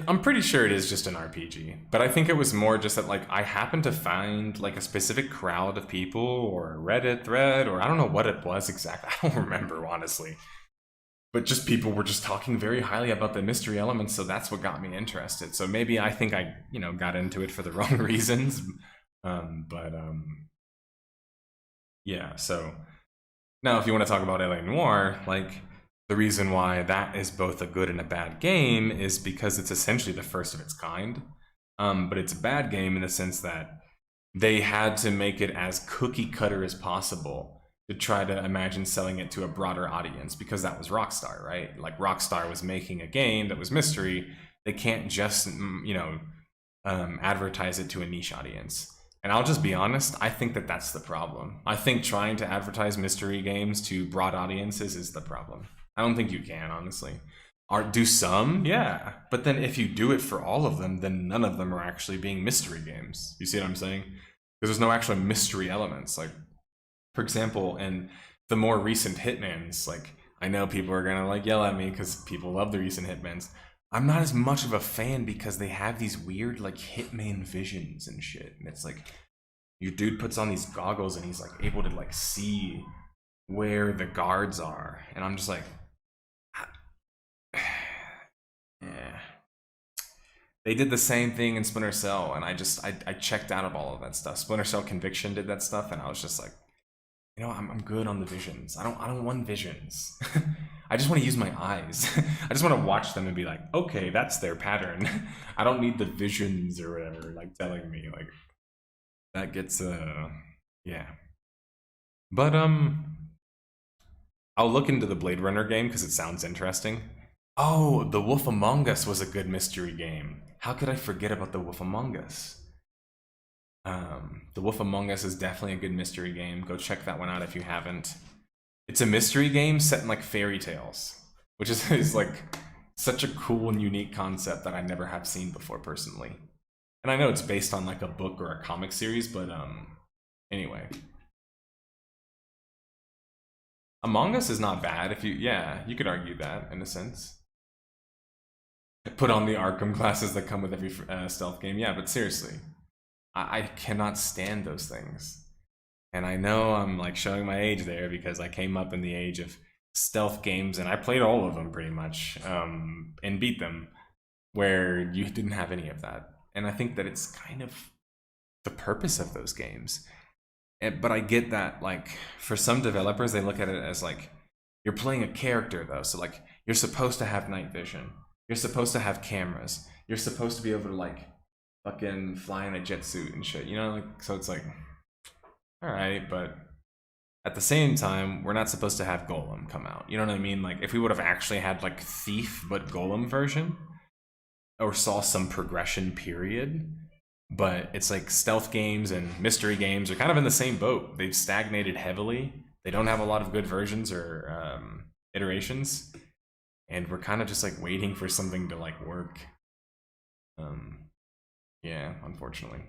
I'm pretty sure it is just an RPG, but I think it was more just that, like, I happened to find like a specific crowd of people or a Reddit thread, or I don't know what it was exactly. I don't remember, honestly. But just people were just talking very highly about the mystery elements, so that's what got me interested. So maybe I think I, got into it for the wrong reasons. Yeah, so now if you want to talk about LA Noire, like, the reason why that is both a good and a bad game is because it's essentially the first of its kind. But it's a bad game in the sense that they had to make it as cookie cutter as possible to try to imagine selling it to a broader audience, because that was Rockstar, right? Like, Rockstar was making a game that was mystery. They can't just, advertise it to a niche audience. And I'll just be honest, I think that that's the problem. I think trying to advertise mystery games to broad audiences is the problem. I don't think you can, honestly. Do some? Yeah. But then if you do it for all of them, then none of them are actually being mystery games. You see what I'm saying? Because there's no actual mystery elements. Like, for example, in the more recent Hitmans, like, I know people are gonna like yell at me because people love the recent Hitmans. I'm not as much of a fan because they have these weird like Hitman visions and shit. And it's like, your dude puts on these goggles and he's like able to like see where the guards are. And I'm just like, yeah. They did the same thing in Splinter Cell, and I checked out of all of that stuff. Splinter Cell Conviction did that stuff, and I was just like, you know, I'm good on the visions. I don't want visions. I just want to use my eyes. I just want to watch them and be like, okay, that's their pattern. I don't need the visions or whatever, like telling me, like, that gets yeah. But I'll look into the Blade Runner game because it sounds interesting. Oh, The Wolf Among Us was a good mystery game. How could I forget about The Wolf Among Us? The Wolf Among Us is definitely a good mystery game. Go check that one out if you haven't. It's a mystery game set in like fairy tales, which is like such a cool and unique concept that I never have seen before personally. And I know it's based on like a book or a comic series, but anyway. Among Us is not bad if you, yeah, you could argue that in a sense. Put on the Arkham glasses that come with every stealth game. Yeah, but seriously, I cannot stand those things. And I know I'm like showing my age there because I came up in the age of stealth games and I played all of them pretty much and beat them, where you didn't have any of that. And I think that it's kind of the purpose of those games. But I get that, like, for some developers, they look at it as like, you're playing a character though, so like, you're supposed to have night vision. You're supposed to have cameras. You're supposed to be able to like fucking fly in a jet suit and shit, you know? Like, so it's like, all right, but at the same time, we're not supposed to have Golem come out. You know what I mean? Like, if we would have actually had like Thief but Golem version, or saw some progression period, but it's like stealth games and mystery games are kind of in the same boat. They've stagnated heavily. They don't have a lot of good versions or iterations, and we're kind of just like waiting for something to like work. Yeah, unfortunately.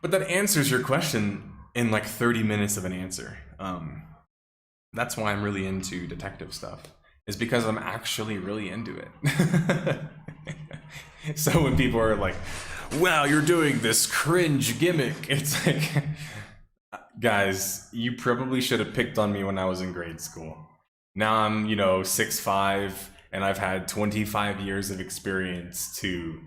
But that answers your question in like 30 minutes of an answer. That's why I'm really into detective stuff, is because I'm actually really into it. So when people are like, wow, you're doing this cringe gimmick, it's like, guys, you probably should have picked on me when I was in grade school. Now I'm, you know, 6'5", and I've had 25 years of experience to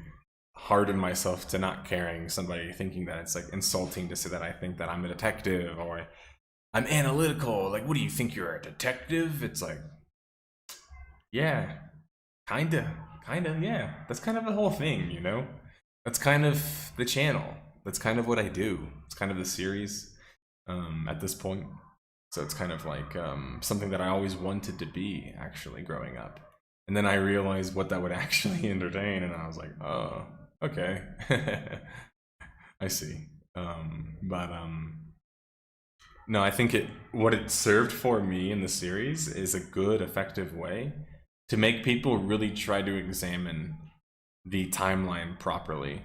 harden myself to not caring somebody thinking that it's like insulting to say that I think that I'm a detective or I'm analytical. Like, what do you think, you're a detective? It's like, yeah, kinda, yeah. That's kind of the whole thing, you know? That's kind of the channel. That's kind of what I do. It's kind of the series at this point. So it's kind of like something that I always wanted to be, actually, growing up. And then I realized what that would actually entertain, and I was like, oh, okay. I see. No, I think what it served for me in the series is a good, effective way to make people really try to examine the timeline properly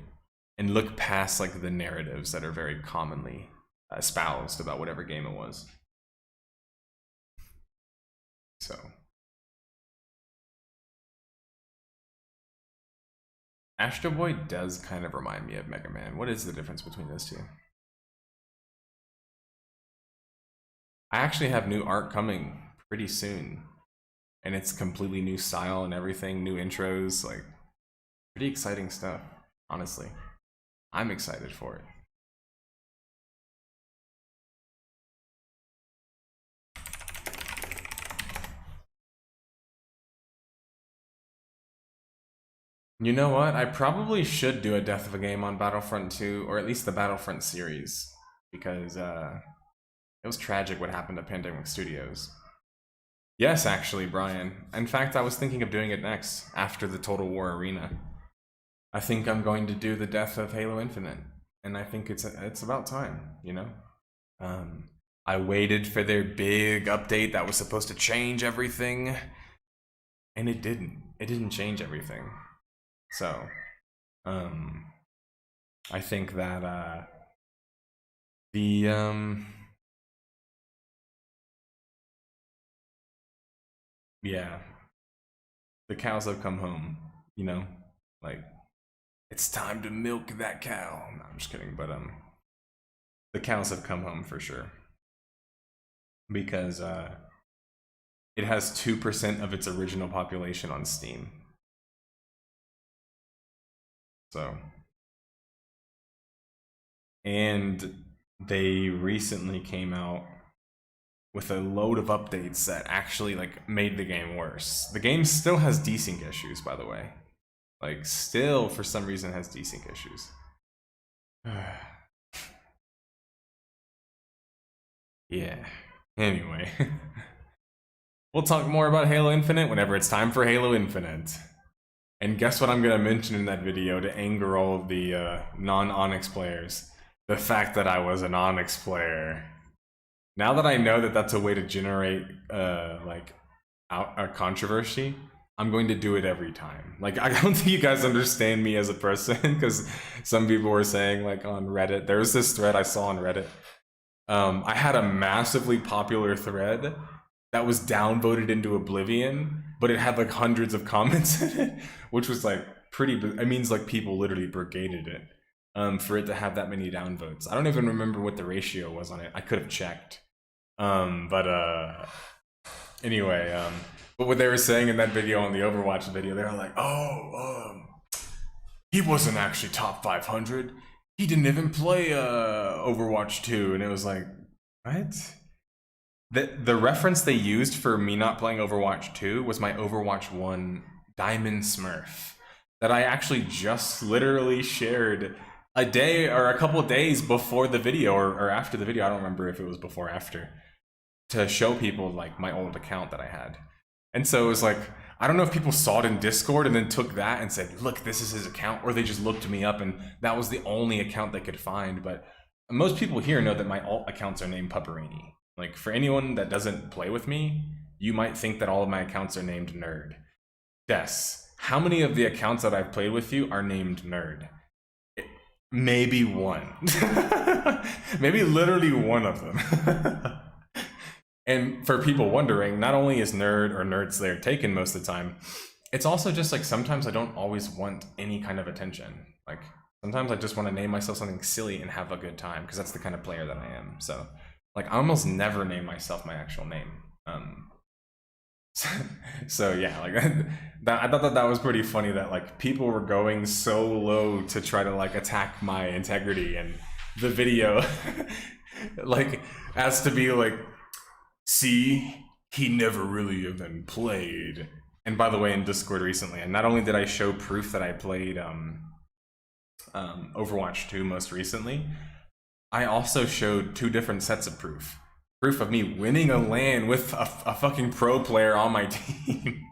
and look past like the narratives that are very commonly espoused about whatever game it was. So Astro Boy does kind of remind me of Mega Man. What is the difference between those two? I actually have new art coming pretty soon, and it's completely new style and everything, new intros, like pretty exciting stuff, honestly. I'm excited for it. You know what? I probably should do a Death of a Game on Battlefront 2, or at least the Battlefront series, because it was tragic what happened to Pandemic Studios. Yes, actually, Brian. In fact, I was thinking of doing it next, after the Total War Arena. I think I'm going to do the death of Halo Infinite, and I think it's about time, you know. I waited for their big update that was supposed to change everything, and it didn't. It didn't change everything. So, I think that yeah, the cows have come home, you know, like it's time to milk that cow. No, I'm just kidding, but the cows have come home for sure because it has 2% of its original population on Steam. So, and they recently came out with a load of updates that actually like made the game worse. The game still has desync issues, by the way. Like, still for some reason has desync issues. Yeah. Anyway, we'll talk more about Halo Infinite whenever it's time for Halo Infinite. And guess what I'm gonna mention in that video to anger all of the non-Onyx players? The fact that I was an Onyx player. Now that I know that that's a way to generate like a controversy, I'm going to do it every time. Like, I don't think you guys understand me as a person, because some people were saying, like, on Reddit, there was this thread I saw on Reddit. I had a massively popular thread that was downvoted into oblivion, but it had like hundreds of comments in it, which was like pretty, it means like people literally brigaded it for it to have that many downvotes. I don't even remember what the ratio was on it. I could have checked. Anyway, but what they were saying in that video, on the Overwatch video, they were like, oh, he wasn't actually top 500. He didn't even play Overwatch 2. And it was like, what? The reference they used for me not playing Overwatch 2 was my Overwatch 1 Diamond Smurf that I actually just literally shared a day or a couple days before the video or after the video. I don't remember if it was before or after, to show people like my old account that I had. And so it was like, I don't know if people saw it in Discord and then took that and said, look, this is his account, or they just looked me up and that was the only account they could find. But most people here know that my alt accounts are named Pupperini. Like, for anyone that doesn't play with me, you might think that all of my accounts are named Nerd. Des, how many of the accounts that I've played with you are named Nerd? Maybe one. Maybe literally one of them. And for people wondering, not only is Nerd or Nerd Slayer taken most of the time, it's also just like sometimes I don't always want any kind of attention. Like, sometimes I just want to name myself something silly and have a good time, because that's the kind of player that I am. So, like, I almost never name myself my actual name. So yeah, like that, I thought that was pretty funny that like people were going so low to try to like attack my integrity, and the video like has to be like, see, he never really even played. And by the way, in Discord recently, and not only did I show proof that I played Overwatch 2 most recently, I also showed 2 different sets of proof. Proof of me winning a LAN with a fucking pro player on my team.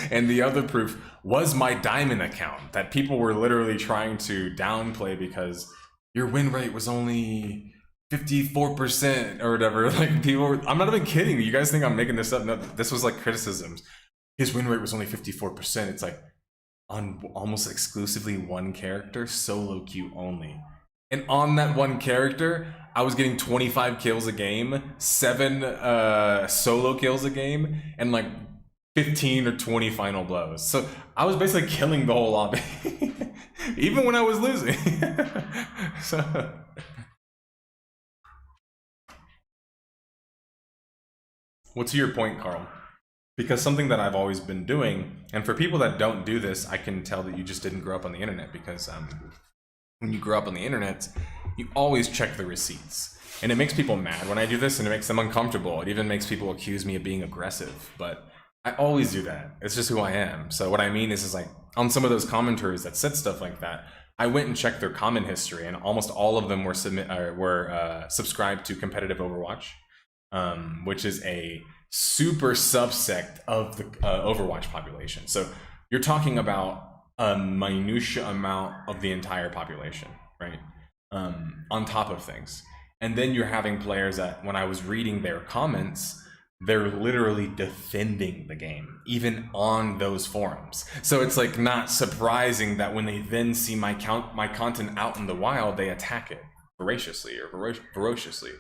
And the other proof was my diamond account that people were literally trying to downplay because your win rate was only 54% or whatever. Like, people were, I'm not even kidding. You guys think I'm making this up? No, this was like criticisms. His win rate was only 54%. It's like on almost exclusively one character, solo queue only. And on that one character, I was getting 25 kills a game, 7 solo kills a game, and like 15 or 20 final blows. So I was basically killing the whole lobby, even when I was losing. So, what's your point, Carl? Because something that I've always been doing, and for people that don't do this, I can tell that you just didn't grow up on the internet, because when you grow up on the internet, you always check the receipts. And it makes people mad when I do this, and it makes them uncomfortable. It even makes people accuse me of being aggressive, but I always do that. It's just who I am. So what I mean is like, on some of those commenters that said stuff like that, I went and checked their comment history, and almost all of them were subscribed to competitive Overwatch, which is a super subsect of the Overwatch population. So you're talking about a minutia amount of the entire population, right? On top of things. And then you're having players that, when I was reading their comments, they're literally defending the game, even on those forums. So it's like not surprising that when they then see my content out in the wild, they attack it voraciously or ferociously.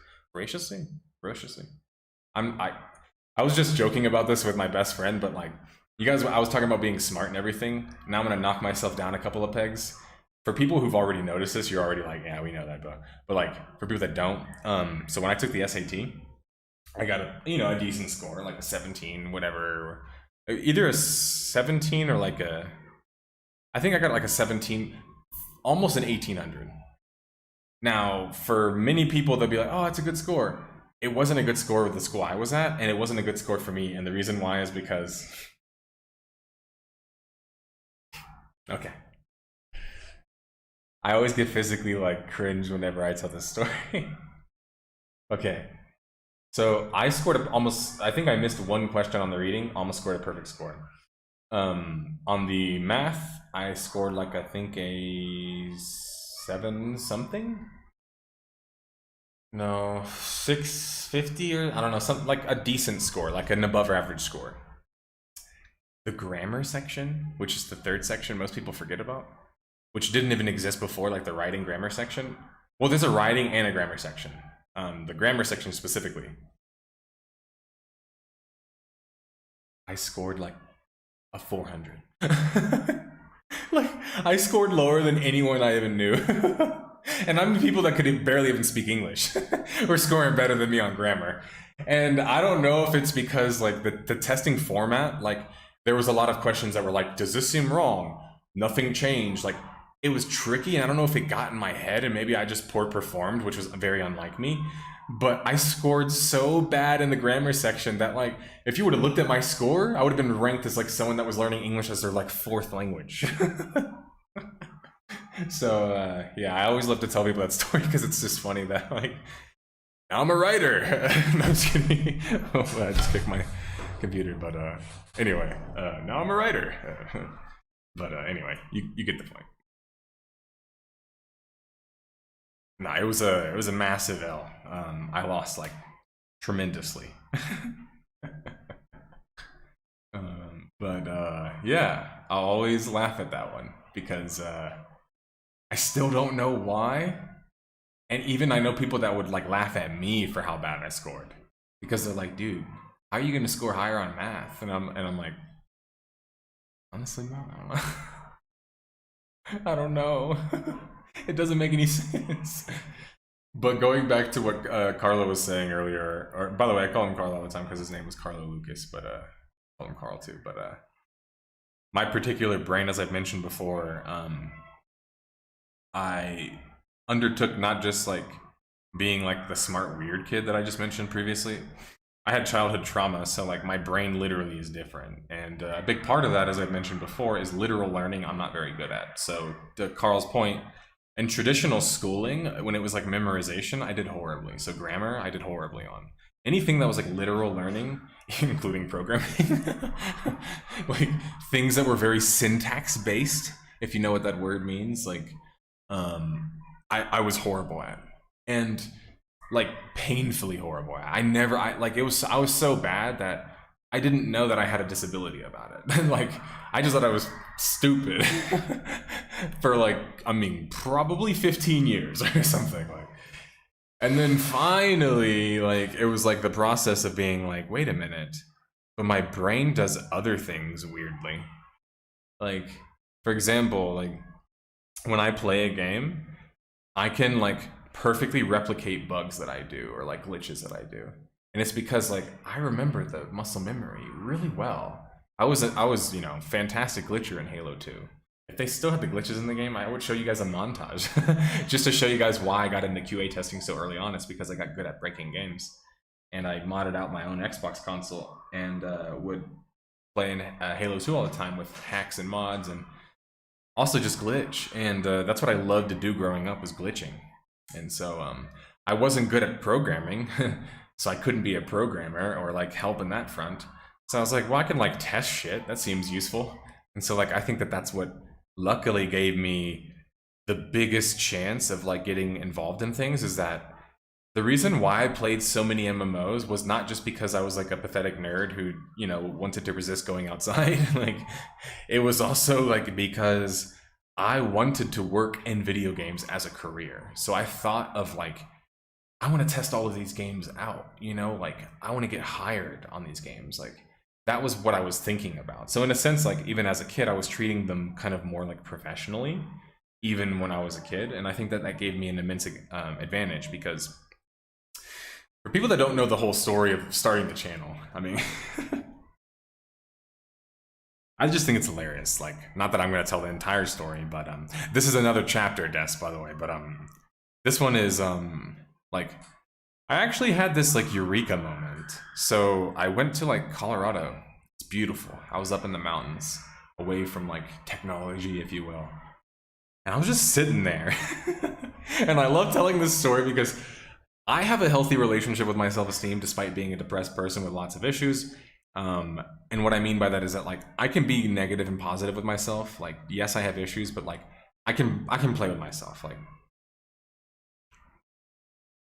I was just joking about this with my best friend, but like, you guys, I was talking about being smart and everything. Now I'm gonna knock myself down a couple of pegs. For people who've already noticed this, you're already like, yeah, we know that, but like for people that don't, so when I took the SAT, I got a decent score, like a 17, whatever, either a 17 or like I think I got like a 17, almost an 1800. Now, for many people, they'll be like, oh, it's a good score. It wasn't a good score with the school I was at, and it wasn't a good score for me, and the reason why is because, okay. I always get physically like cringe whenever I tell this story. Okay, so I scored almost, I think I missed one question on the reading, almost scored a perfect score. On the math, I scored like, I think a 7 something? No, 650 or I don't know, something like a decent score, like an above average score. The grammar section, which is the third section most people forget about, which didn't even exist before, like the writing grammar section. Well, there's a writing and a grammar section. The grammar section specifically, I scored like a 400. Like, I scored lower than anyone I even knew. And I'm the people that could barely even speak English were scoring better than me on grammar. And I don't know if it's because like the testing format, like there was a lot of questions that were like, does this seem wrong? Nothing changed. Like, it was tricky, and I don't know if it got in my head, and maybe I just poor performed, which was very unlike me. But I scored so bad in the grammar section that like, if you would have looked at my score, I would have been ranked as like someone that was learning English as their like 4th language. So yeah, I always love to tell people that story because it's just funny that like, now I'm a writer. No, I'm just kidding. I just kicked my computer, but anyway, now I'm a writer. But anyway, you get the point. No, it was a massive L. I lost like tremendously. But yeah, I'll always laugh at that one because I still don't know why. And even I know people that would like laugh at me for how bad I scored because they're like, dude, how are you gonna score higher on math? And I'm like, honestly, no, I don't know. I don't know. It doesn't make any sense. But going back to what Carlo was saying earlier, or by the way, I call him Carlo all the time because his name was Carlo Lucas, but I call him Carl too. But my particular brain, as I've mentioned before, I undertook not just like being like the smart weird kid that I just mentioned previously. I had childhood trauma, so like my brain literally is different, and a big part of that, as I've mentioned before, is literal learning. I'm not very good at. So to Carl's point, in traditional schooling, when it was like memorization, I did horribly. So grammar, I did horribly on. Anything that was like literal learning, including programming, like things that were very syntax based, if you know what that word means, like I was horrible at, and like painfully horrible at. I was so bad that I didn't know that I had a disability about it. Like, I just thought I was stupid for like, I mean, probably 15 years or something like. And then finally, like, it was like the process of being like, wait a minute, but my brain does other things weirdly. Like, for example, like when I play a game, I can like perfectly replicate bugs that I do or like glitches that I do. And it's because like I remember the muscle memory really well. I was fantastic glitcher in Halo 2. If they still had the glitches in the game, I would show you guys a montage just to show you guys why I got into QA testing so early on. It's because I got good at breaking games, and I modded out my own Xbox console and would play in Halo 2 all the time with hacks and mods, and also just glitch. And that's what I loved to do growing up, was glitching. And so I wasn't good at programming. So I couldn't be a programmer or like help in that front. So I was like, well, I can like test shit. That seems useful. And so like I think that that's what luckily gave me the biggest chance of like getting involved in things is that the reason why I played so many MMOs was not just because I was like a pathetic nerd who, you know, wanted to resist going outside. Like, it was also like because I wanted to work in video games as a career. So I thought of like, I want to test all of these games out, you know, like I want to get hired on these games. Like, that was what I was thinking about. So in a sense, like even as a kid, I was treating them kind of more like professionally, even when I was a kid. And I think that that gave me an immense advantage because for people that don't know the whole story of starting the channel, I mean, I just think it's hilarious. Like, not that I'm going to tell the entire story, but this is another chapter, Des, by the way. But this one is like, I actually had this like eureka moment. So I went to like Colorado. It's beautiful. I was up in the mountains, away from like technology, if you will. And I was just sitting there. And I love telling this story because I have a healthy relationship with my self-esteem despite being a depressed person with lots of issues. And what I mean by that is that like I can be negative and positive with myself. Like, yes, I have issues, but like I can play with myself. Like,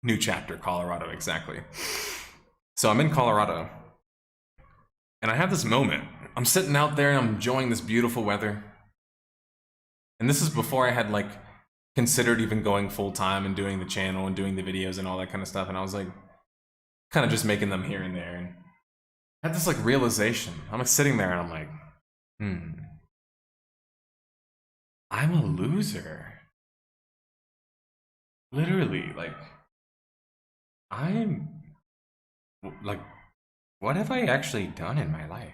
new chapter, Colorado, exactly. So I'm in Colorado and I have this moment. I'm sitting out there and I'm enjoying this beautiful weather. And this is before I had like considered even going full-time and doing the channel and doing the videos and all that kind of stuff. And I was like, kind of just making them here and there. And I had this like realization. I'm like sitting there and I'm like, I'm a loser. Literally, like, I'm like, what have I actually done in my life?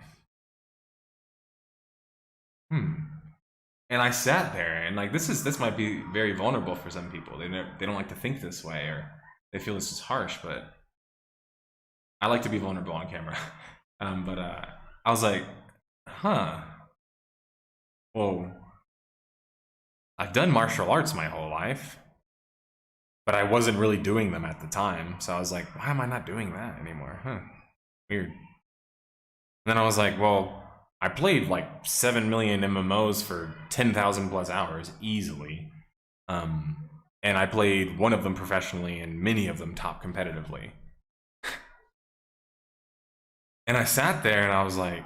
And I sat there and like, this might be very vulnerable for some people. They don't like to think this way, or they feel this is harsh, but I like to be vulnerable on camera. I was like, well, I've done martial arts my whole life, but I wasn't really doing them at the time. So I was like, why am I not doing that anymore? Weird. And then I was like, well, I played like 7 million MMOs for 10,000 plus hours easily. And I played one of them professionally and many of them top competitively. And I sat there and I was like,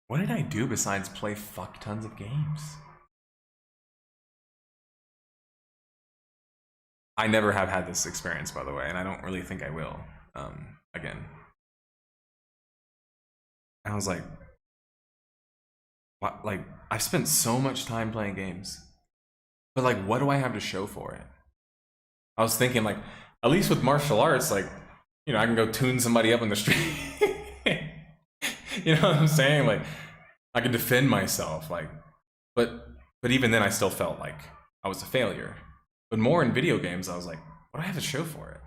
what did I do besides play fuck tons of games? I never have had this experience, by the way, and I don't really think I will. Again. And I was like, what? Like, I've spent so much time playing games, but like, what do I have to show for it? I was thinking like, at least with martial arts, like, you know, I can go tune somebody up in the street. You know what I'm saying? Like, I can defend myself, like, but even then I still felt like I was a failure. But more in video games, I was like, what do I have to show for it?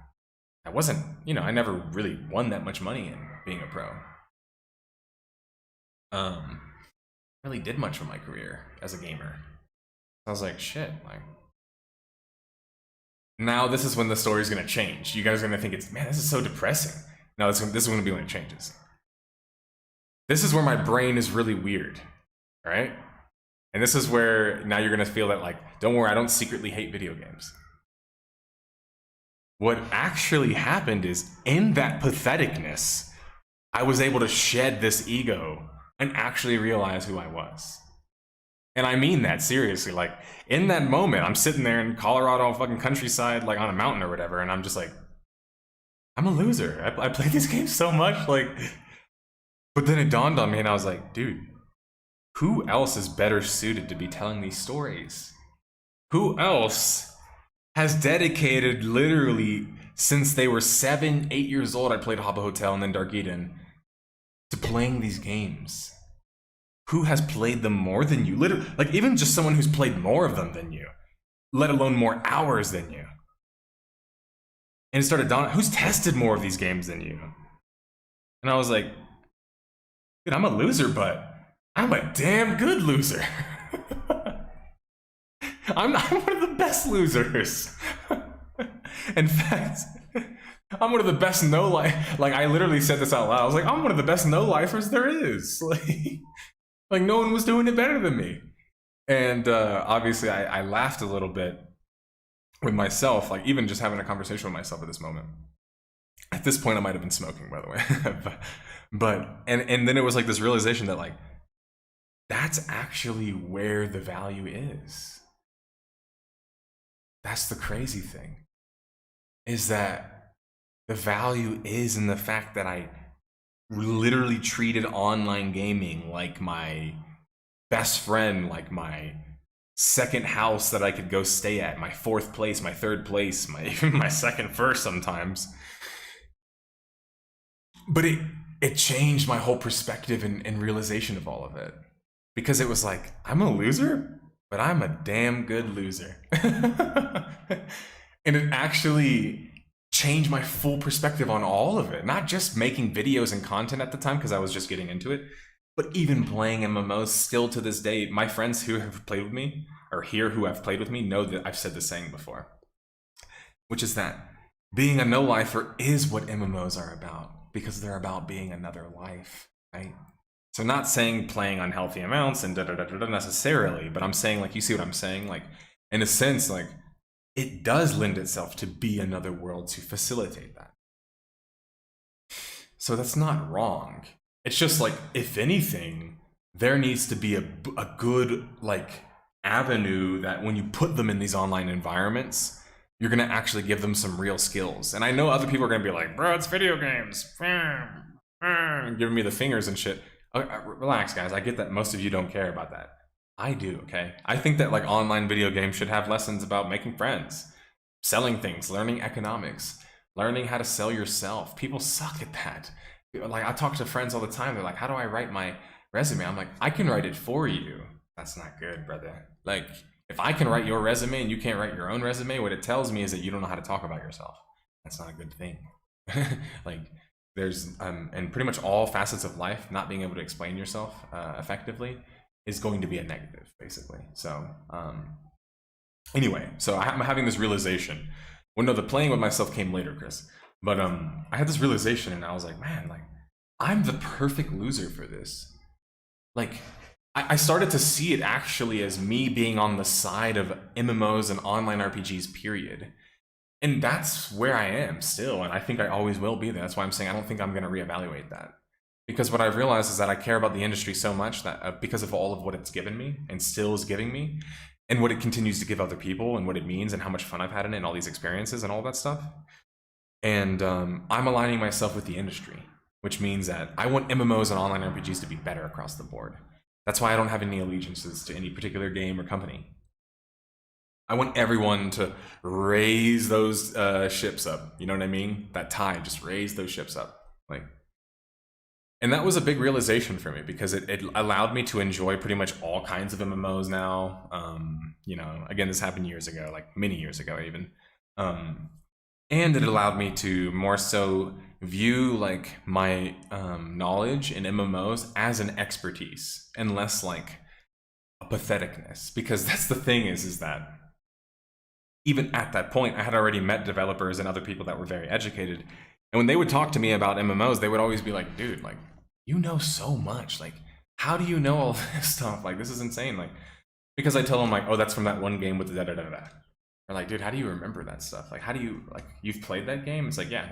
I wasn't, you know, I never really won that much money in being a pro. Really did much for my career as a gamer. I was like, shit, like, now this is when the story's gonna change. You guys are gonna think it's, man, this is so depressing. No, this is gonna be when it changes. This is where my brain is really weird, all right? And this is where now you're gonna feel that like, don't worry, I don't secretly hate video games. What actually happened is, in that patheticness, I was able to shed this ego and actually realize who I was. And I mean that seriously. Like, in that moment, I'm sitting there in Colorado fucking countryside, like on a mountain or whatever, and I'm just like, I'm a loser. I play these games so much, like, but then it dawned on me and I was like, dude, who else is better suited to be telling these stories? Who else has dedicated literally since they were 7, 8 years old, I played Habbo Hotel and then Dark Eden, to playing these games? Who has played them more than you? Literally, like, even just someone who's played more of them than you, let alone more hours than you. And it started dawning, who's tested more of these games than you? And I was like, dude, I'm a loser, but I'm a damn good loser. I'm one of the best losers. In fact, I'm one of the best no-life. Like, I literally said this out loud. I was like, I'm one of the best no-lifers there is. Like no one was doing it better than me. And obviously, I laughed a little bit with myself, like even just having a conversation with myself at this moment. At this point, I might have been smoking, by the way. And then it was like this realization that like, that's actually where the value is. That's the crazy thing, is that the value is in the fact that I literally treated online gaming like my best friend, like my second house that I could go stay at, my fourth place, my third place, even my second first sometimes. But it changed my whole perspective and realization of all of it. Because it was like, I'm a loser, but I'm a damn good loser. And it actually changed my full perspective on all of it. Not just making videos and content at the time, because I was just getting into it, but even playing MMOs still to this day. My friends who have played with me, or here who have played with me, know that I've said the saying before, which is that being a no-lifer is what MMOs are about, because they're about being another life, right? So not saying playing unhealthy amounts and da-da-da-da-da necessarily, but I'm saying, like, you see what I'm saying? Like, in a sense, like, it does lend itself to be another world to facilitate that. So that's not wrong. It's just like, if anything, there needs to be a good, like, avenue that when you put them in these online environments, you're gonna actually give them some real skills. And I know other people are gonna be like, bro, it's video games, giving me the fingers and shit. Relax, guys. I get that most of you don't care about that. I do, okay? I think that like online video games should have lessons about making friends, selling things, learning economics, learning how to sell yourself. People suck at that. Like, I talk to friends all the time. They're like, how do I write my resume? I'm like, I can write it for you. That's not good, brother. Like, if I can write your resume and you can't write your own resume, what it tells me is that you don't know how to talk about yourself. That's not a good thing. Like, there's in pretty much all facets of life, not being able to explain yourself effectively is going to be a negative, basically. So anyway, so I'm having this realization. Well, no, the playing with myself came later, Chris. But I had this realization, and I was like, man, like, I'm the perfect loser for this. Like, I started to see it actually as me being on the side of MMOs and online RPGs, period. And that's where I am still, and I think I always will be there. That's why I'm saying I don't think I'm going to reevaluate that. Because what I've realized is that I care about the industry so much that because of all of what it's given me and still is giving me, and what it continues to give other people, and what it means, and how much fun I've had in it, and all these experiences and all that stuff. And I'm aligning myself with the industry, which means that I want MMOs and online RPGs to be better across the board. That's why I don't have any allegiances to any particular game or company. I want everyone to raise those ships up. You know what I mean? That tide, just raise those ships up. Like, and that was a big realization for me, because it allowed me to enjoy pretty much all kinds of MMOs now. You know, again, this happened years ago, like many years ago even. And it allowed me to more so view like my knowledge in MMOs as an expertise and less like a patheticness. Because that's the thing is that even at that point, I had already met developers and other people that were very educated. And when they would talk to me about MMOs, they would always be like, dude, like, you know so much. Like, how do you know all this stuff? Like, this is insane. Like, because I tell them like, oh, that's from that one game with the da-da-da-da. They're like, dude, how do you remember that stuff? Like, how do you, like, you've played that game? It's like, yeah.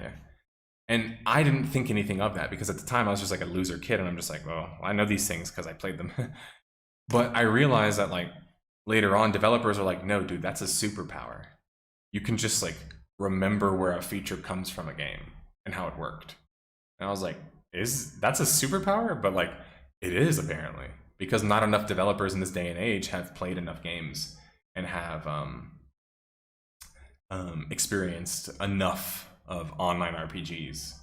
And I didn't think anything of that, because at the time I was just like a loser kid. And I'm just like, well, I know these things because I played them. But I realized that like, later on, developers are like, no, dude, that's a superpower. You can just like remember where a feature comes from a game and how it worked. And I was like, that's a superpower? But like, it is apparently, because not enough developers in this day and age have played enough games and have experienced enough of online RPGs.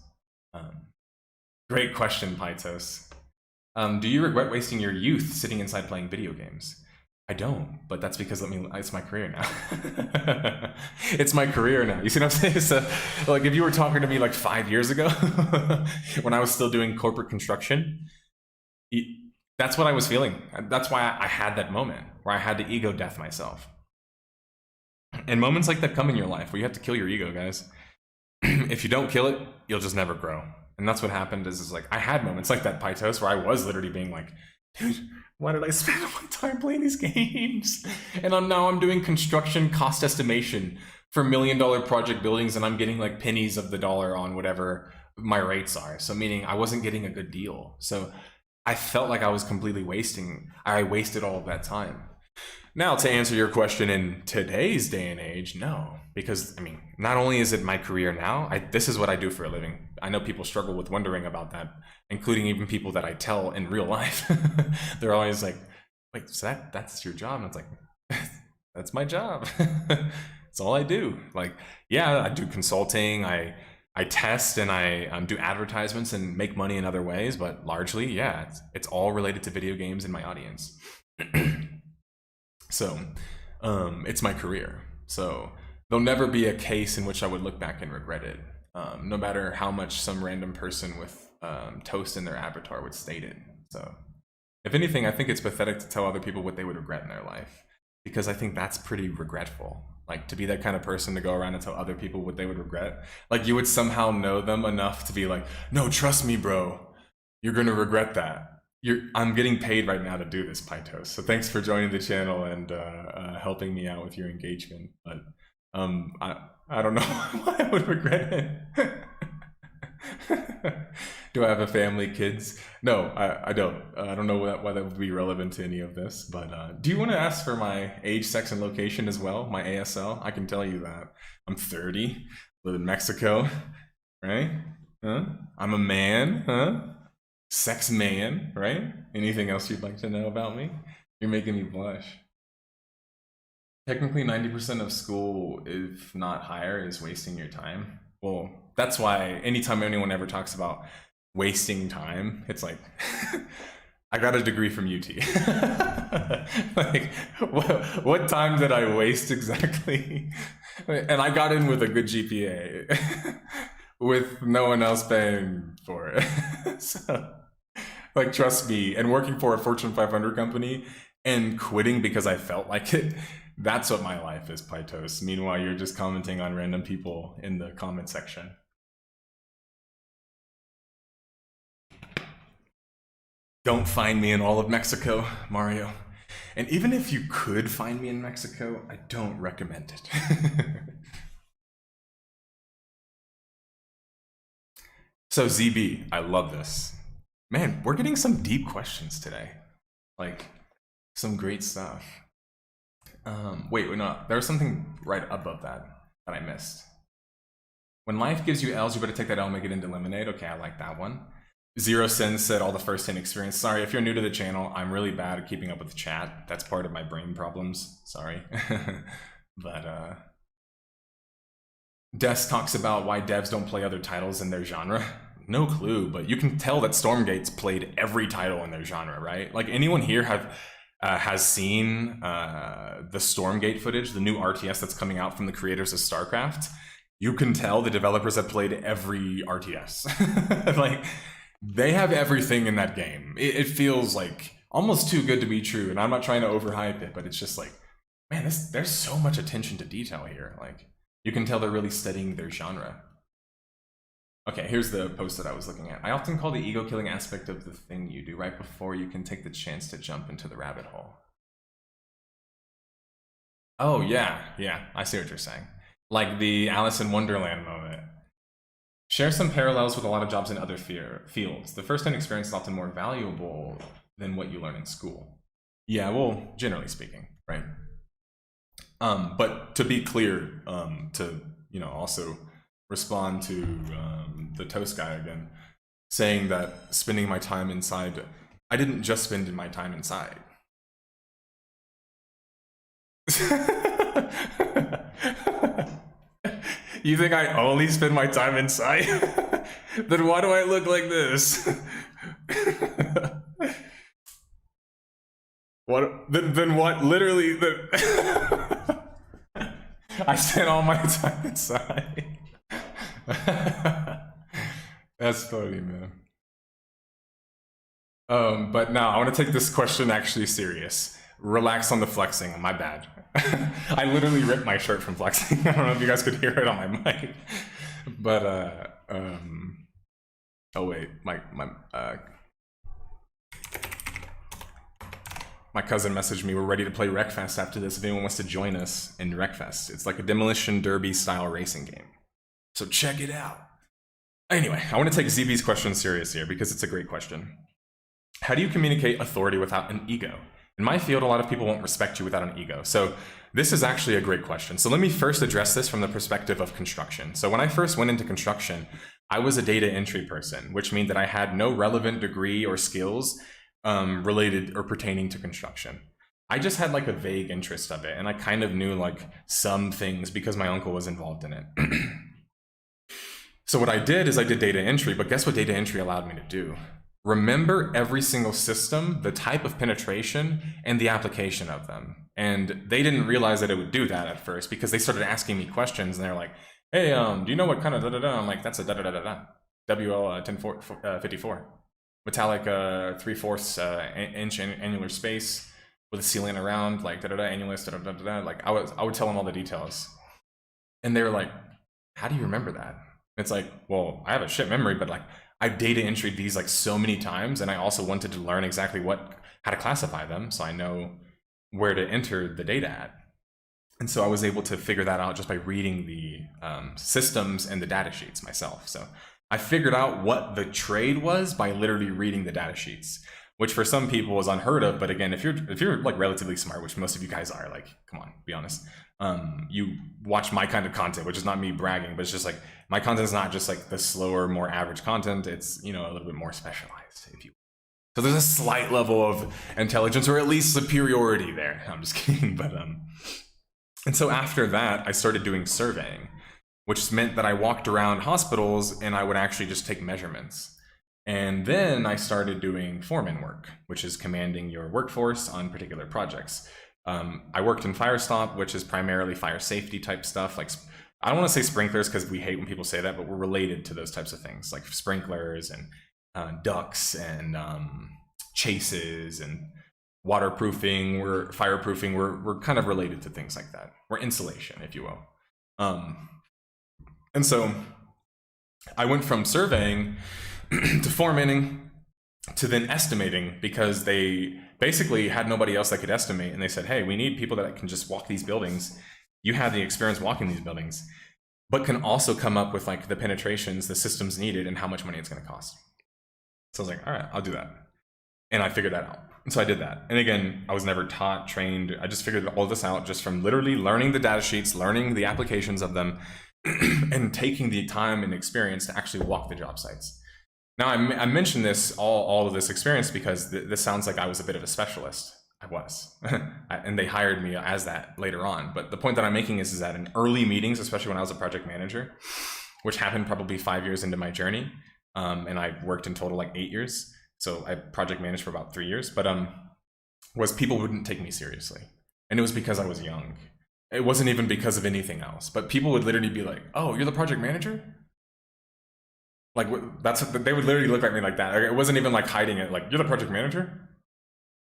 Great question, Pythos. Do you regret wasting your youth sitting inside playing video games? I don't, but that's because it's my career now. It's my career now. You see what I'm saying? So, like, if you were talking to me like 5 years ago, when I was still doing corporate construction, that's what I was feeling. That's why I had that moment where I had to ego death myself. And moments like that come in your life where you have to kill your ego, guys. if you don't kill it, you'll just never grow. And that's what happened is like, I had moments like that Pytos where I was literally being like, dude, why did I spend all my time playing these games? And now I'm doing construction cost estimation for $1 million project buildings, and I'm getting like pennies of the dollar on whatever my rates are. So meaning I wasn't getting a good deal. So I felt like I was completely I wasted all of that time. Now, to answer your question, in today's day and age, no. Because, I mean, not only is it my career now, this is what I do for a living. I know people struggle with wondering about that, including even people that I tell in real life. They're always like, wait, so that's your job? And it's like, that's my job. That's all I do. Like, yeah, I do consulting, I test, and I do advertisements and make money in other ways, but largely, yeah, it's all related to video games and my audience. So, it's my career. So there'll never be a case in which I would look back and regret it, no matter how much some random person with toast in their avatar would state it. So if anything, I think it's pathetic to tell other people what they would regret in their life, because I think that's pretty regretful. Like, to be that kind of person to go around and tell other people what they would regret. Like, you would somehow know them enough to be like, no, trust me, bro, you're gonna regret that. I'm getting paid right now to do this, Pytos. So thanks for joining the channel and helping me out with your engagement. But I don't know why I would regret it. Do I have a family, kids? No, I don't. I don't know why that would be relevant to any of this. But do you want to ask for my age, sex, and location as well? My ASL? I can tell you that. I'm 30, live in Mexico, right? Huh? I'm a man, huh? Sex man, right? Anything else you'd like to know about me? You're making me blush. Technically, 90% of school, if not higher, is wasting your time. Well, that's why anytime anyone ever talks about wasting time, it's like, I got a degree from UT. Like, what time did I waste exactly? And I got in with a good GPA. With no one else paying for it. So, like, trust me, and working for a Fortune 500 company and quitting because I felt like it, that's what my life is, Pytos. Meanwhile, you're just commenting on random people in the comment section. Don't find me in all of Mexico, Mario. And even if you could find me in Mexico, I don't recommend it. So ZB, I love this. Man, we're getting some deep questions today. Like, some great stuff. Wait, no, there was something right above that I missed. When life gives you L's, you better take that L and make it into lemonade. Okay, I like that one. Zero Sins said all the first-hand experience. Sorry, if you're new to the channel, I'm really bad at keeping up with the chat. That's part of my brain problems. Sorry. But, Des talks about why devs don't play other titles in their genre. No clue, but you can tell that Stormgate's played every title in their genre, right? Like, anyone here has seen the Stormgate footage, the new RTS that's coming out from the creators of StarCraft. You can tell the developers have played every RTS. Like, they have everything in that game. It feels like almost too good to be true, and I'm not trying to overhype it, but it's just like, man, there's so much attention to detail here. Like, you can tell they're really studying their genre. Okay, here's the post that I was looking at. I often call the ego-killing aspect of the thing you do right before you can take the chance to jump into the rabbit hole. Oh, yeah, I see what you're saying. Like the Alice in Wonderland moment. Share some parallels with a lot of jobs in other fields. The first-hand experience is often more valuable than what you learn in school. Yeah, well, generally speaking, right? But to be clear, to, you know, also respond to the toast guy again, saying that spending my time inside, I didn't just spend my time inside. You think I only spend my time inside? Then why do I look like this? What? Then what? Literally, I spent all my time inside. That's funny, man. But now I want to take this question actually serious. Relax on the flexing. My bad. I literally ripped my shirt from flexing. I don't know if you guys could hear it on my mic. But oh wait, my cousin messaged me, we're ready to play Wreckfest after this if anyone wants to join us in Wreckfest. It's like a demolition derby style racing game. So check it out. Anyway, I want to take ZB's question serious here because it's a great question. How do you communicate authority without an ego? In my field, a lot of people won't respect you without an ego. So this is actually a great question. So let me first address this from the perspective of construction. So when I first went into construction, I was a data entry person, which means that I had no relevant degree or skills related or pertaining to construction. I just had like a vague interest of it, and I kind of knew like some things because my uncle was involved in it. So what I did is I did data entry, but guess what data entry allowed me to do? Remember every single system, the type of penetration, and the application of them. And they didn't realize that it would do that at first because they started asking me questions and they're like, hey, do you know what kind of da-da-da? I'm like, that's a da-da-da-da-da. WL 1054. Metallic 3/4 inch annular space with a ceiling around, like da-da-da, annulus, da-da-da-da-da. Like I would tell them all the details. And they were like, how do you remember that? It's like, well, I have a shit memory, but like I've data entered these like so many times, and I also wanted to learn exactly how to classify them so I know where to enter the data at. And so I was able to figure that out just by reading the systems and the data sheets myself. So I figured out what the trade was by literally reading the data sheets, which for some people is unheard of. But again, if you're like relatively smart, which most of you guys are, like, come on, be honest. You watch my kind of content, which is not me bragging, but it's just like my content is not just like the slower, more average content. It's, you know, a little bit more specialized, if you will. So there's a slight level of intelligence, or at least superiority there. I'm just kidding, but and so after that, I started doing surveying, which meant that I walked around hospitals and I would actually just take measurements. And then I started doing foreman work, which is commanding your workforce on particular projects. I worked in Firestop, which is primarily fire safety type stuff. Like, I don't want to say sprinklers because we hate when people say that, but we're related to those types of things, like sprinklers and ducts and chases and waterproofing. We're fireproofing. We're kind of related to things like that. We're insulation, if you will. And so I went from surveying to foremanning to then estimating, because they basically had nobody else that could estimate. And they said, hey, we need people that can just walk these buildings. You have the experience walking these buildings, but can also come up with like the penetrations, the systems needed, and how much money it's going to cost. So I was like, all right, I'll do that. And I figured that out. And so I did that. And again, I was never taught, trained. I just figured all this out just from literally learning the data sheets, learning the applications of them, and taking the time and experience to actually walk the job sites. Now, I mentioned this, all of this experience, because this sounds like I was a bit of a specialist. I was. And they hired me as that later on. But the point that I'm making is that in early meetings, especially when I was a project manager, which happened probably 5 years into my journey, and I worked in total like 8 years. So I project managed for about 3 years, but was people wouldn't take me seriously. And it was because I was young. It wasn't even because of anything else, but people would literally be like, oh, you're the project manager? Like, that's what they would literally look at me like that. Like, it wasn't even like hiding it. Like, you're the project manager?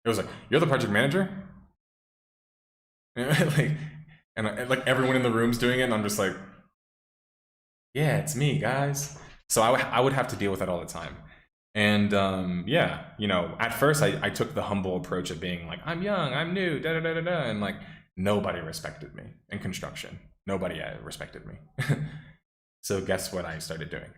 It was like, you're the project manager? Like, and like everyone in the room's doing it, and I'm just like, yeah, it's me, guys. So I would have to deal with that all the time. And yeah, you know, at first I took the humble approach of being like, I'm young, I'm new, da da da da da, and like nobody respected me in construction. Nobody respected me. So guess what I started doing?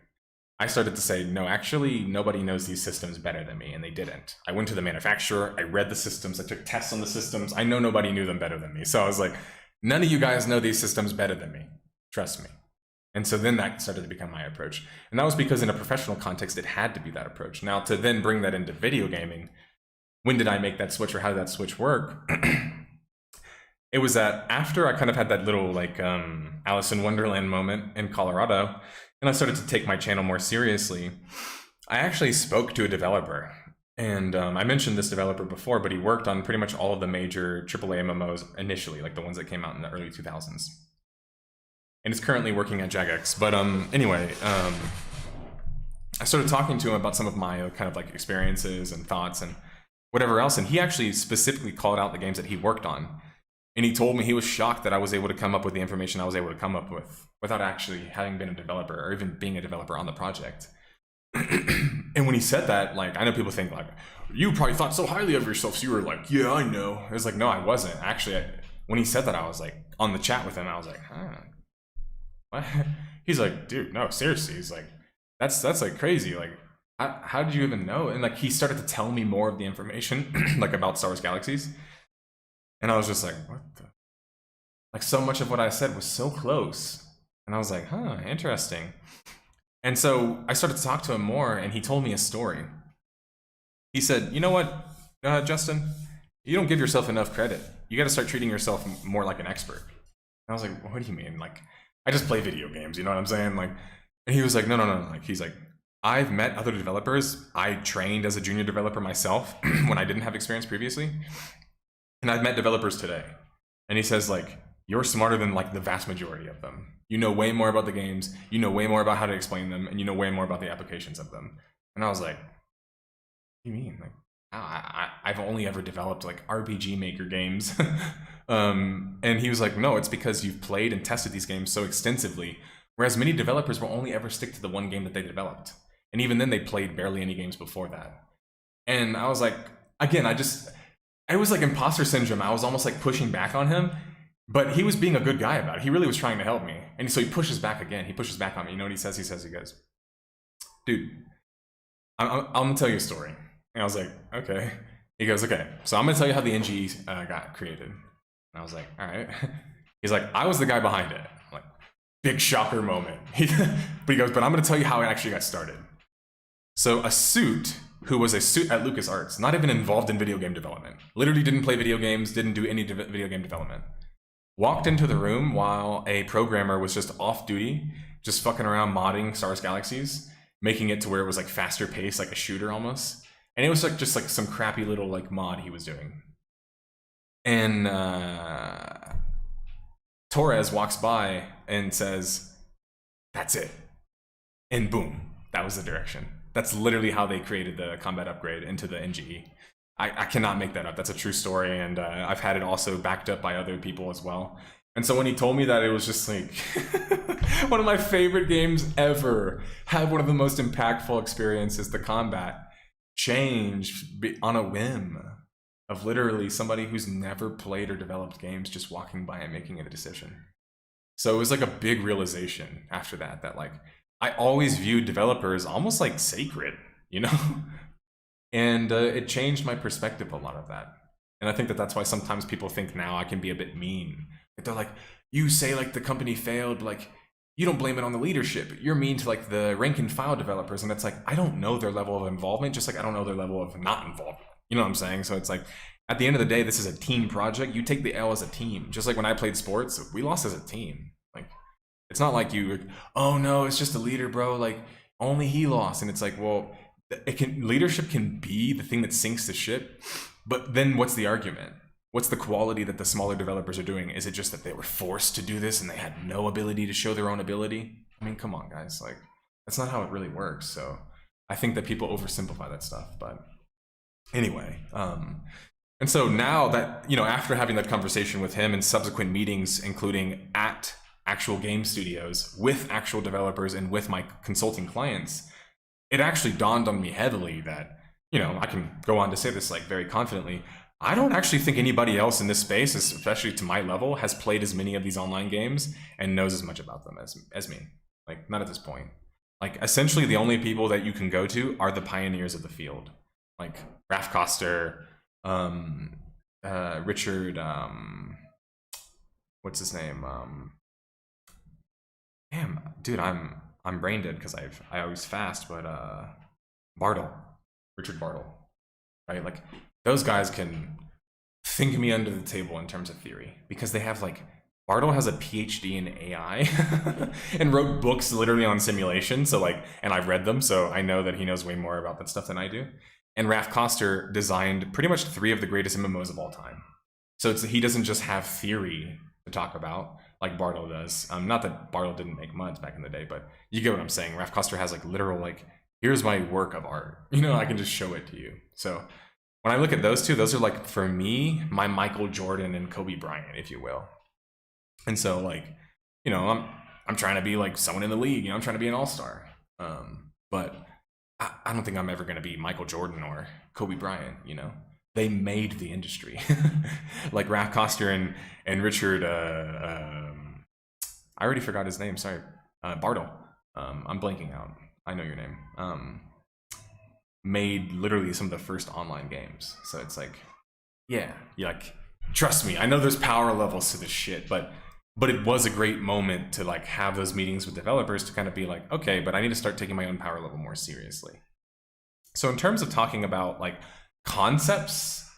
I started to say, no, actually, nobody knows these systems better than me, and they didn't. I went to the manufacturer, I read the systems, I took tests on the systems. I know nobody knew them better than me. So I was like, none of you guys know these systems better than me. Trust me. And so then that started to become my approach. And that was because in a professional context, it had to be that approach. Now, to then bring that into video gaming, when did I make that switch, or how did that switch work? It was that after I kind of had that little like Alice in Wonderland moment in Colorado, and I started to take my channel more seriously, I actually spoke to a developer. And I mentioned this developer before, but he worked on pretty much all of the major AAA MMOs initially, like the ones that came out in the early 2000s. And is currently working at Jagex. But anyway, I started talking to him about some of my kind of like experiences and thoughts and whatever else. And he actually specifically called out the games that he worked on. And he told me he was shocked that I was able to come up with the information I was able to come up with without actually having been a developer or even being a developer on the project. And when he said that, like, I know people think like, you probably thought so highly of yourself, so you were like, yeah, I know. It was like, no, I wasn't. Actually, when he said that, I was like, on the chat with him, I was like, huh? What? He's like, dude, no, seriously. He's like, that's like crazy. Like, how did you even know? And like, he started to tell me more of the information, like about Star Wars Galaxies. And I was just like, what the? Like, so much of what I said was so close. And I was like, huh, interesting. And so I started to talk to him more, and he told me a story. He said, you know what, Justin? You don't give yourself enough credit. You got to start treating yourself more like an expert. And I was like, what do you mean? Like, I just play video games, you know what I'm saying? Like, and he was like, no. Like, he's like, I've met other developers. I trained as a junior developer myself when I didn't have experience previously. And I've met developers today. And he says, like, you're smarter than like the vast majority of them. You know way more about the games, you know way more about how to explain them, and you know way more about the applications of them. And I was like, what do you mean? Like, I've only ever developed like RPG Maker games. And he was like, no, it's because you've played and tested these games so extensively, whereas many developers will only ever stick to the one game that they developed. And even then they played barely any games before that. And I was like, again, it was like imposter syndrome. I was almost like pushing back on him, but he was being a good guy about it. He really was trying to help me. And so he pushes back again. He pushes back on me. You know what he says? He goes, dude, I'm gonna tell you a story. And I was like, okay. He goes, okay, so I'm gonna tell you how the NGE got created. And I was like, all right. He's like, I was the guy behind it. I'm like, big shocker moment. But he goes, but I'm gonna tell you how it actually got started. So a suit who was a suit at LucasArts, not even involved in video game development, literally didn't play video games, didn't do any video game development, walked into the room while a programmer was just off duty, just fucking around modding Star Wars Galaxies, making it to where it was like faster paced, like a shooter almost. And it was like just like some crappy little like mod he was doing. And Torres walks by and says, that's it. And boom, that was the direction. That's literally how they created the combat upgrade into the NGE. I cannot make that up. That's a true story, and I've had it also backed up by other people as well. And so when he told me that, it was just like one of my favorite games ever. Had one of the most impactful experiences. The combat changed on a whim of literally somebody who's never played or developed games just walking by and making a decision. So it was like a big realization after that like I always viewed developers almost like sacred, you know? And it changed my perspective a lot of that. And I think that that's why sometimes people think now I can be a bit mean. They're like, you say like the company failed, like you don't blame it on the leadership. You're mean to like the rank and file developers. And it's like, I don't know their level of involvement, just like I don't know their level of not involvement. You know what I'm saying? So it's like, at the end of the day, this is a team project. You take the L as a team. Just like when I played sports, we lost as a team. Like, it's not like you, oh no, it's just a leader, bro. Like, only he lost. And it's like, well, leadership can be the thing that sinks the ship, but then what's the argument? What's the quality that the smaller developers are doing? Is it just that they were forced to do this and they had no ability to show their own ability? I mean, come on, guys. Like, that's not how it really works. So I think that people oversimplify that stuff. But anyway, and so now that, you know, after having that conversation with him and subsequent meetings, including at actual game studios with actual developers and with my consulting clients, it actually dawned on me heavily that, you know, I can go on to say this like very confidently, I don't actually think anybody else in this space, especially to my level, has played as many of these online games and knows as much about them as me. Like, not at this point. Like, essentially the only people that you can go to are the pioneers of the field. Like, Raf Koster, Richard, what's his name? Damn, dude, I'm brain dead because I always fast, but Richard Bartle, right? Like, those guys can think me under the table in terms of theory because they have like, Bartle has a PhD in AI and wrote books literally on simulation. So like, and I've read them, so I know that he knows way more about that stuff than I do. And Raf Koster designed pretty much 3 of the greatest MMOs of all time. So he doesn't just have theory to talk about like Bartle does. Not that Bartle didn't make MUDs back in the day, but you get what I'm saying. Raf Koster has like literal like, here's my work of art. You know, I can just show it to you. So when I look at those two, those are like, for me, my Michael Jordan and Kobe Bryant, if you will. And so like, you know, I'm trying to be like someone in the league, you know, I'm trying to be an all-star. But I don't think I'm ever going to be Michael Jordan or Kobe Bryant, you know. They made the industry. Like Raph Koster and Richard, I already forgot his name, sorry, Bartle. I'm blanking out. I know your name. Made literally some of the first online games. So it's like, yeah, you like, trust me, I know there's power levels to this shit, but it was a great moment to like have those meetings with developers to kind of be like, okay, but I need to start taking my own power level more seriously. So in terms of talking about like concepts,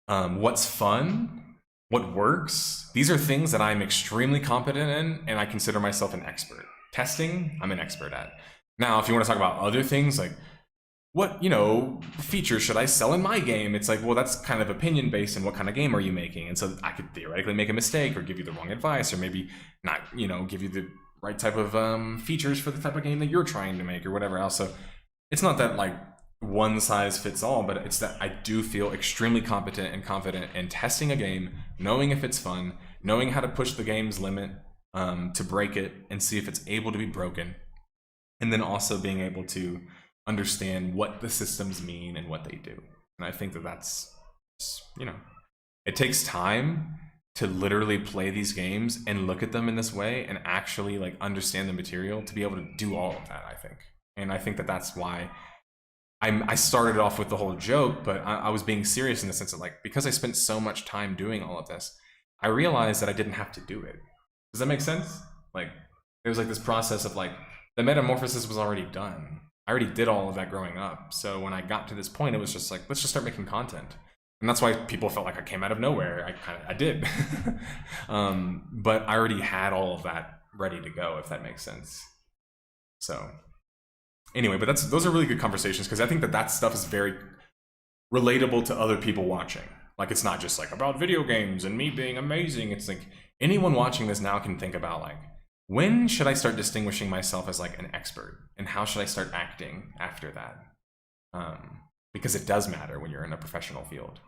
what's fun, what works, these are things that I'm extremely competent in, and I consider myself an expert. Testing, I'm an expert at. Now, if you want to talk about other things like what, you know, features should I sell in my game? It's like, well, that's kind of opinion based, and what kind of game are you making? And so I could theoretically make a mistake or give you the wrong advice, or maybe not, you know, give you the right type of features for the type of game that you're trying to make or whatever else. So it's not that like one size fits all, but it's that I do feel extremely competent and confident in testing a game, knowing if it's fun, knowing how to push the game's limit to break it and see if it's able to be broken. And then also being able to understand what the systems mean and what they do. And I think that that's, you know, it takes time to literally play these games and look at them in this way and actually like understand the material to be able to do all of that, I think. And I think that that's why I started off with the whole joke, but I was being serious in the sense that like, because I spent so much time doing all of this, I realized that I didn't have to do it. Does that make sense? Like, there was like this process of like, the metamorphosis was already done. I already did all of that growing up. So when I got to this point, it was just like, let's just start making content. And that's why people felt like I came out of nowhere. I did. But I already had all of that ready to go, if that makes sense. So anyway, but those are really good conversations, because I think that stuff is very relatable to other people watching. Like, it's not just like about video games and me being amazing. It's like anyone watching this now can think about like, when should I start distinguishing myself as like an expert, and how should I start acting after that? Because it does matter when you're in a professional field.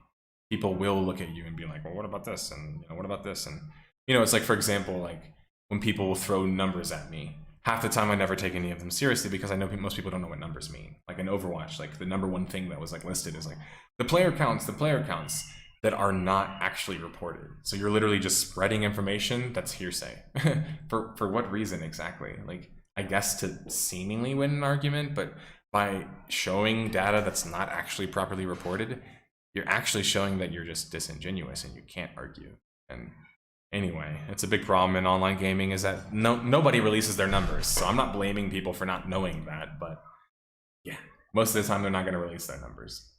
People will look at you and be like, well, what about this? And you know, what about this? And you know, it's like, for example, like when people will throw numbers at me, half the time I never take any of them seriously, because I know most people don't know what numbers mean. Like in Overwatch, like the #1 thing that was like listed is like the player counts that are not actually reported. So you're literally just spreading information that's hearsay. For what reason exactly? Like, I guess to seemingly win an argument, but by showing data that's not actually properly reported, you're actually showing that you're just disingenuous and you can't argue. And anyway, it's a big problem in online gaming, is that nobody releases their numbers. So I'm not blaming people for not knowing that, but yeah, most of the time they're not gonna release their numbers.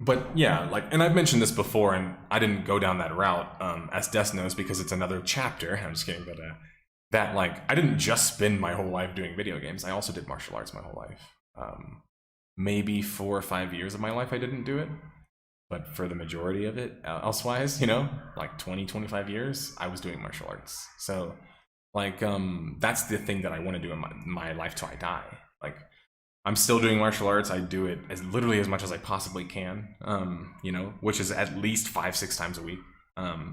But yeah, like, and I've mentioned this before, and I didn't go down that route, as Des knows, because it's another chapter. I'm just kidding, but that like, I didn't just spend my whole life doing video games. I also did martial arts my whole life. Maybe 4 or 5 years of my life I didn't do it, but for the majority of it, elsewise, you know, like 20, 25 years, I was doing martial arts. So like, that's the thing that I want to do in my life till I die. Like, I'm still doing martial arts. I do it literally as much as I possibly can, you know, which is at least 5-6 times a week.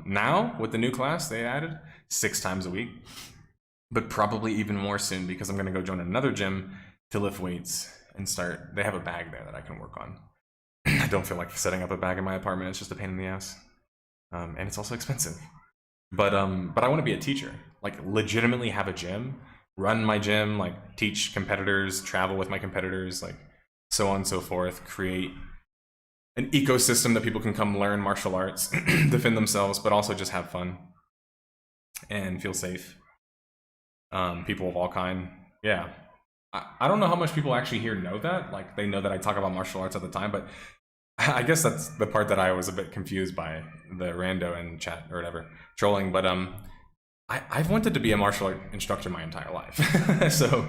Now, with the new class, they added 6 times a week, but probably even more soon, because I'm going to go join another gym to lift weights and start. They have a bag there that I can work on. I don't feel like setting up a bag in my apartment. It's just a pain in the ass. And it's also expensive. But I want to be a teacher, like legitimately have a gym, run my gym, like teach competitors, travel with my competitors, like so on and so forth, create an ecosystem that people can come learn martial arts, defend themselves, but also just have fun and feel safe. People of all kind. Yeah. I don't know how much people actually here know that. Like, they know that I talk about martial arts at the time, but I guess that's the part that I was a bit confused by, the rando in chat or whatever, trolling. But I've wanted to be a martial art instructor my entire life. So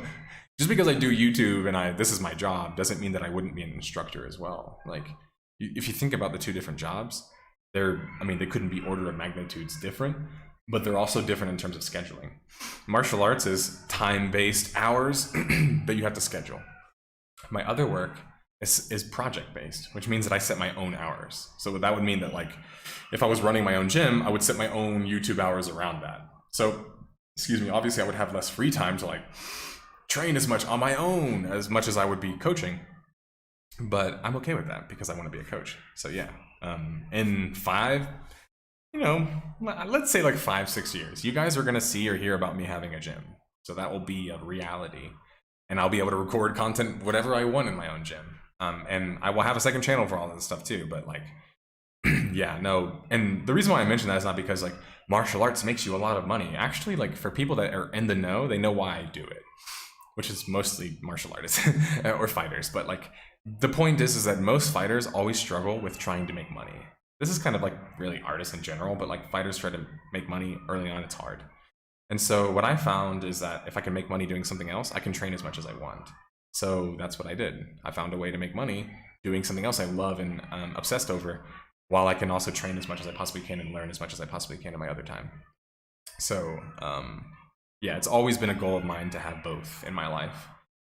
just because I do YouTube and this is my job doesn't mean that I wouldn't be an instructor as well. Like, if you think about the two different jobs, they couldn't be order of magnitudes different, but they're also different in terms of scheduling. Martial arts is time-based hours that you have to schedule. My other work is project based, which means that I set my own hours. So that would mean that like if I was running my own gym, I would set my own YouTube hours around that. So, excuse me, obviously I would have less free time to like train as much on my own as much as I would be coaching. But I'm okay with that because I want to be a coach. So yeah, in 5, you know, let's say like 5-6 years, you guys are gonna see or hear about me having a gym. So that will be a reality, and I'll be able to record content whatever I want in my own gym. And I will have a second channel for all this stuff too. But like, yeah, no. And the reason why I mention that is not because like martial arts makes you a lot of money. Actually, like for people that are in the know, they know why I do it, which is mostly martial artists or fighters. But like, the point is that most fighters always struggle with trying to make money. This is kind of like really artists in general, but like fighters try to make money early on, it's hard. And so what I found is that if I can make money doing something else, I can train as much as I want. So that's what I did. I found a way to make money doing something else I love and obsessed over, while I can also train as much as I possibly can and learn as much as I possibly can in my other time. So yeah, it's always been a goal of mine to have both in my life.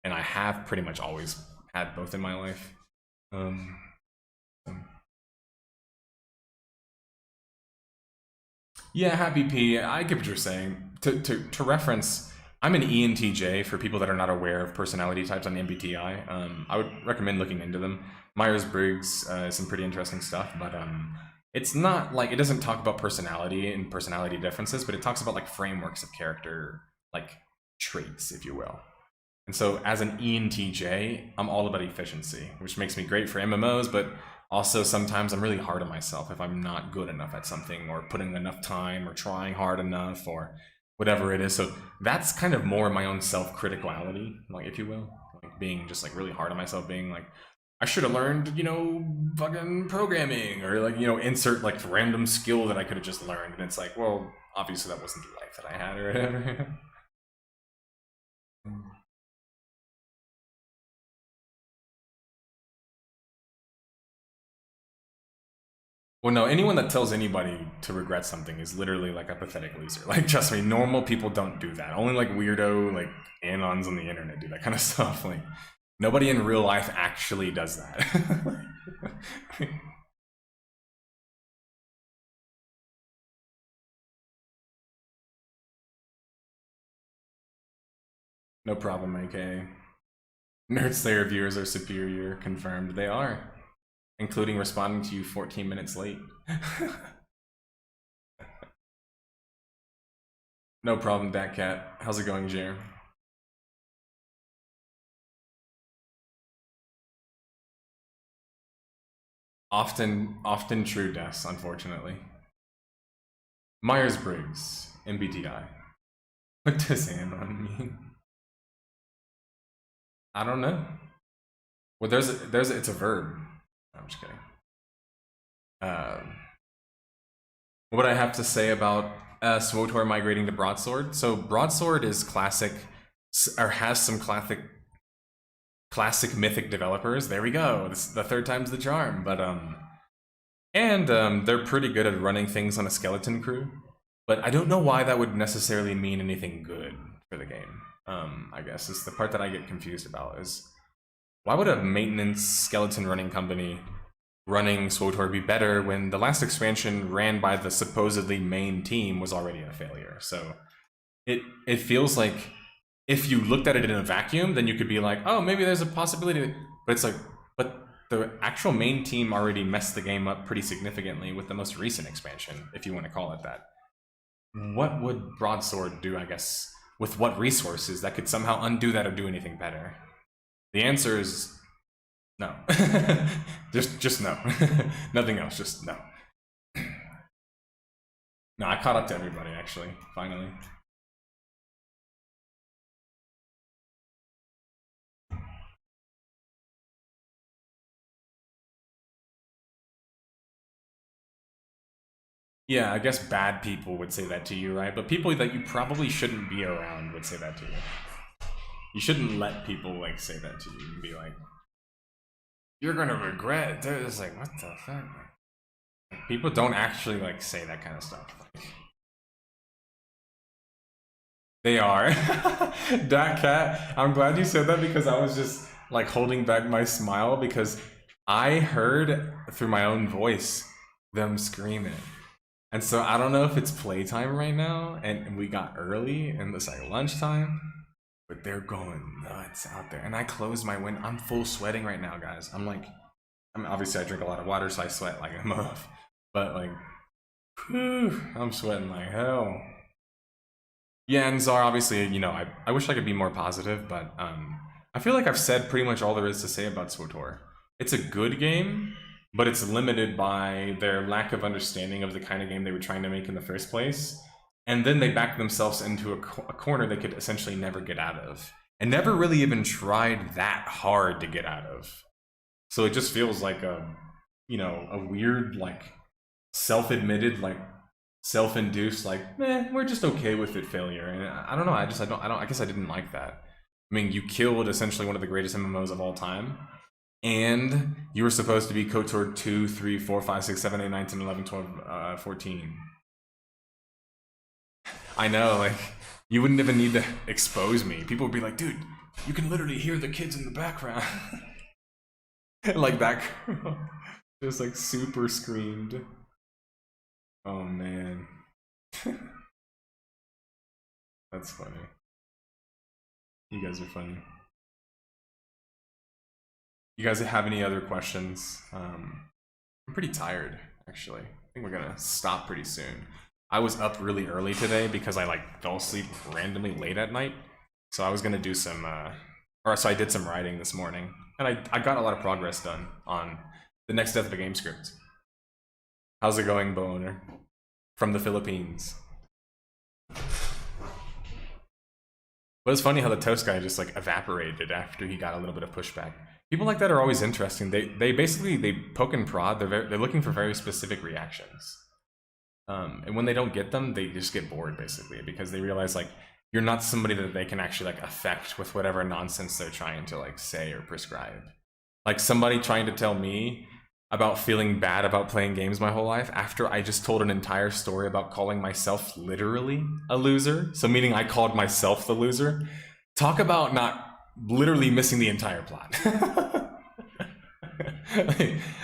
And I have pretty much always had both in my life. Yeah, Happy P, I get what you're saying. To reference, I'm an ENTJ for people that are not aware of personality types on the MBTI. I would recommend looking into them. Myers-Briggs is some pretty interesting stuff, but it's not like, it doesn't talk about personality and personality differences, but it talks about like frameworks of character, like traits, if you will. And so as an ENTJ, I'm all about efficiency, which makes me great for MMOs, but also sometimes I'm really hard on myself if I'm not good enough at something, or putting enough time, or trying hard enough, or whatever it is. So that's kind of more my own self-criticality, like, if you will, like being just like really hard on myself, being like, I should have learned, you know, fucking programming, or like, you know, insert like random skill that I could have just learned. And it's like, well, obviously that wasn't the life that I had or whatever. Well, no, anyone that tells anybody to regret something is literally like a pathetic loser. Like, trust me, normal people don't do that. Only like weirdo, like anons on the internet do that kind of stuff. Like, nobody in real life actually does that. No problem, AK. Nerd Slayer viewers are superior, confirmed. They are. Including responding to you 14 minutes late. No problem, Datcat. How's it going, Jer? Often true deaths, unfortunately. Myers-Briggs, MBTI. What does anon mean? I don't know. Well, it's a verb. No, I'm just kidding. What would I have to say about SWTOR migrating to Broadsword? So Broadsword is classic, or has some classic mythic developers. There we go. This, the third time's the charm. But they're pretty good at running things on a skeleton crew. But I don't know why that would necessarily mean anything good for the game. I guess is the part that I get confused about, is why would a maintenance skeleton running company running SWTOR be better when the last expansion ran by the supposedly main team was already a failure? So it feels like if you looked at it in a vacuum, then you could be like, oh, maybe there's a possibility, but it's like, but the actual main team already messed the game up pretty significantly with the most recent expansion, if you want to call it that. What would Broadsword do, I guess, with what resources that could somehow undo that or do anything better? The answer is no. just no. Nothing else, just no. No, I caught up to everybody, actually, finally. Yeah, I guess bad people would say that to you, right? But people that you probably shouldn't be around would say that to you. You shouldn't let people, like, say that to you and be like, you're gonna regret. They're just like, what the fuck? People don't actually, like, say that kind of stuff. Like, they are. That cat, I'm glad you said that, because like holding back my smile because I heard through my own voice them screaming. And so I don't know if it's playtime right now and we got early and it's like lunchtime, but they're going nuts out there. And I closed my window. I'm full sweating right now, guys. I mean, obviously I drink a lot of water, so I sweat like a muff. But like, whew, I'm sweating like hell. Yeah, and Czar, obviously, you know, I wish I could be more positive, but I feel like I've said pretty much all there is to say about SWTOR. It's a good game, but it's limited by their lack of understanding of the kind of game they were trying to make in the first place. And then they backed themselves into a corner they could essentially never get out of. And never really even tried that hard to get out of. So it just feels like a, you know, a weird, like, self-admitted, like, self-induced, like, we're just okay with it failure. And I don't know, I guess I didn't like that. I mean, you killed essentially one of the greatest MMOs of all time. And you were supposed to be KOTOR 2, 3, 4, 5, 6, 7, 8, 9, 10, 11, 12, 14. I know, like, you wouldn't even need to expose me. People would be like, dude, you can literally hear the kids in the background. Like that girl just like super screamed. Oh man. That's funny. You guys are funny. You guys have any other questions? I'm pretty tired, actually. I think we're gonna stop pretty soon. I was up really early today because I like fell asleep randomly late at night. So I was gonna do some, so I did some writing this morning. And I got a lot of progress done on the next Death of a Game script. How's it going, Bow Owner? From the Philippines. But it's funny how the toast guy just like evaporated after he got a little bit of pushback. People like that are always interesting. They basically, they poke and prod. They're looking for very specific reactions. And when they don't get them, they just get bored basically because they realize like you're not somebody that they can actually like affect with whatever nonsense they're trying to like say or prescribe. Like somebody trying to tell me about feeling bad about playing games my whole life after I just told an entire story about calling myself literally a loser. So meaning I called myself the loser. Talk about not literally missing the entire plot.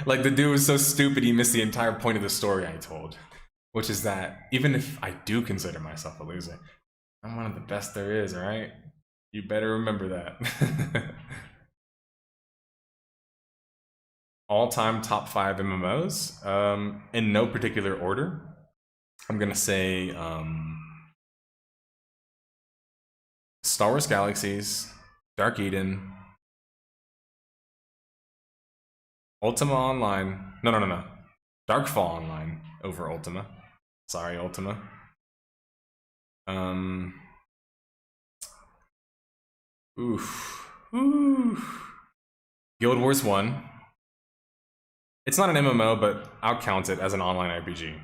like the dude was so stupid he missed the entire point of the story I told. Which is that even if I do consider myself a loser, I'm one of the best there is, alright? You better remember that. All-time top 5 MMOs, in no particular order. I'm gonna say Star Wars Galaxies, Dark Eden, Ultima Online, no. Darkfall Online over Ultima. Sorry, Ultima. Guild Wars 1. It's not an MMO, but I'll count it as an online RPG.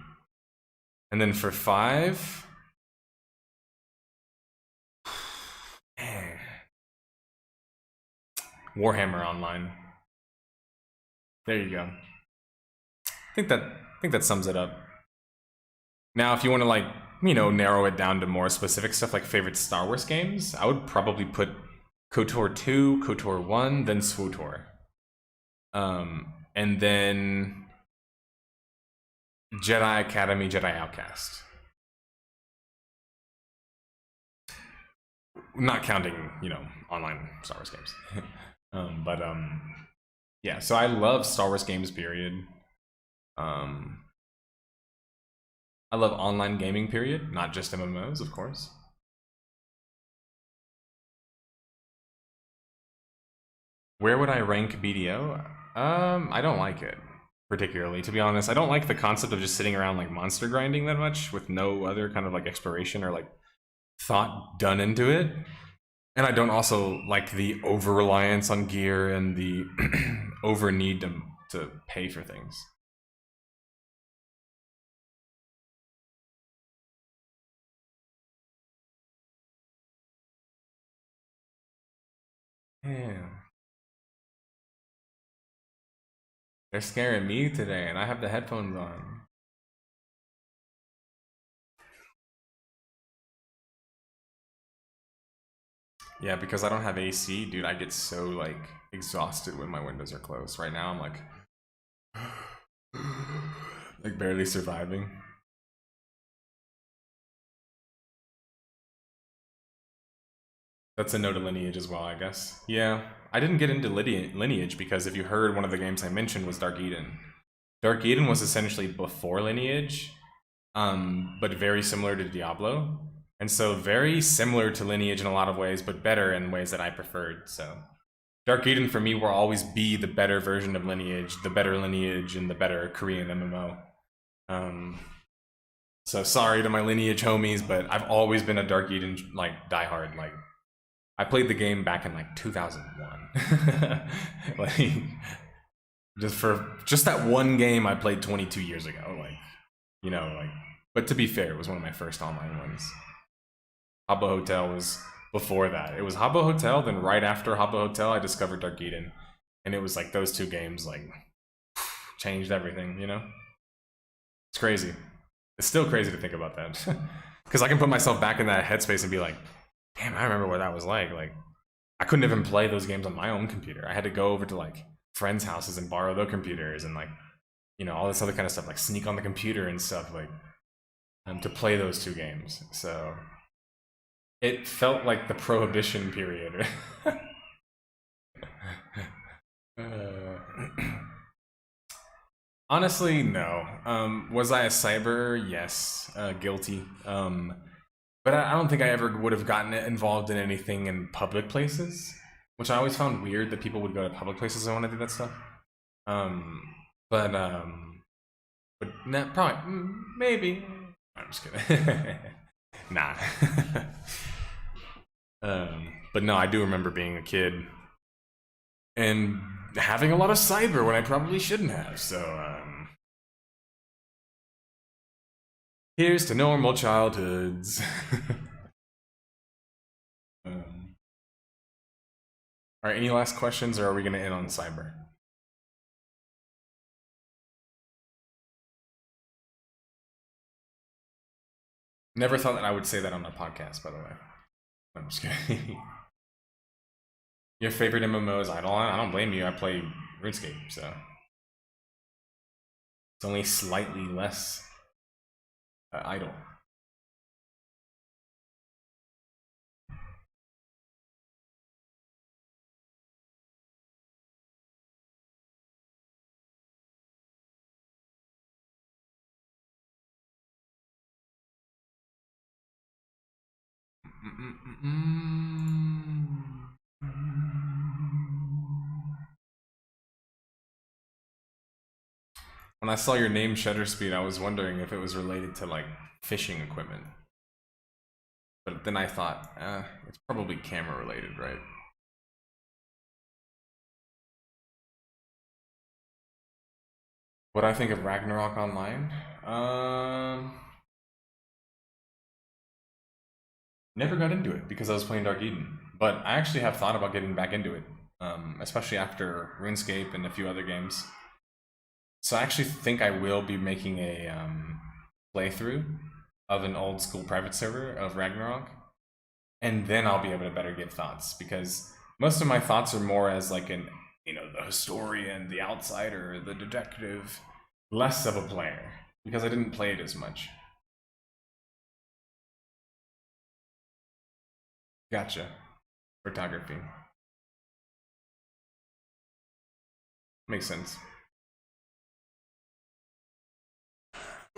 And then for 5... Warhammer Online. There you go. I think that sums it up. Now, if you want to like, you know, narrow it down to more specific stuff like favorite Star Wars games, I would probably put KOTOR 2, KOTOR 1, then SWTOR. And then Jedi Academy, Jedi Outcast. Not counting, you know, online Star Wars games. Yeah, so I love Star Wars games, period. I love online gaming, period, not just MMOs, of course. Where would I rank BDO? I don't like it, particularly, to be honest. I don't like the concept of just sitting around like monster grinding that much with no other kind of like exploration or like thought done into it. And I don't also like the over-reliance on gear and the over-need to pay for things. Yeah. They're scaring me today, and I have the headphones on. Yeah, because I don't have AC, dude, I get so, like, exhausted when my windows are closed. Right now, I'm like... like, barely surviving. That's a no to Lineage as well, I guess. Yeah, I didn't get into Lineage because if you heard, one of the games I mentioned was Dark Eden. Dark Eden was essentially before Lineage, but very similar to Diablo. And so very similar to Lineage in a lot of ways, but better in ways that I preferred, so... Dark Eden for me will always be the better version of Lineage, the better Lineage, and the better Korean MMO. So sorry to my Lineage homies, but I've always been a Dark Eden, like, diehard. Like, I played the game back in, like, 2001. Like, just that one game I played 22 years ago. Like, you know, like, but to be fair, it was one of my first online ones. Habbo Hotel was before that. It was Habbo Hotel, then right after Habbo Hotel, I discovered Dark Eden. And it was like those two games, like, changed everything, you know? It's crazy. It's still crazy to think about that. Because I can put myself back in that headspace and be like, damn, I remember what that was like. Like, I couldn't even play those games on my own computer. I had to go over to, like, friends' houses and borrow their computers and, like, you know, all this other kind of stuff, like sneak on the computer and stuff, like, to play those two games. So... it felt like the Prohibition period. Honestly, no. Was I a cyber? Yes. Guilty. But I don't think I ever would have gotten involved in anything in public places, which I always found weird that people would go to public places and want to do that stuff. But nah, probably, maybe. I'm just kidding. Nah. But no, I do remember being a kid and having a lot of cyber when I probably shouldn't have, so, here's to normal childhoods. Alright, any last questions, or are we gonna end on cyber? Never thought that I would say that on a podcast, by the way. I'm just kidding. Your favorite MMO is Idle? I don't blame you. I play RuneScape, so it's only slightly less idle. When I saw your name, Shutter Speed, I was wondering if it was related to, like, fishing equipment. But then I thought, it's probably camera related, right? What I think of Ragnarok Online? Never got into it because I was playing Dark Eden. But I actually have thought about getting back into it, especially after RuneScape and a few other games. So I actually think I will be making a playthrough of an old school private server of Ragnarok, and then I'll be able to better give thoughts, because most of my thoughts are more as like an, you know, the historian, the outsider, the detective, less of a player, because I didn't play it as much. Gotcha. Photography. Makes sense.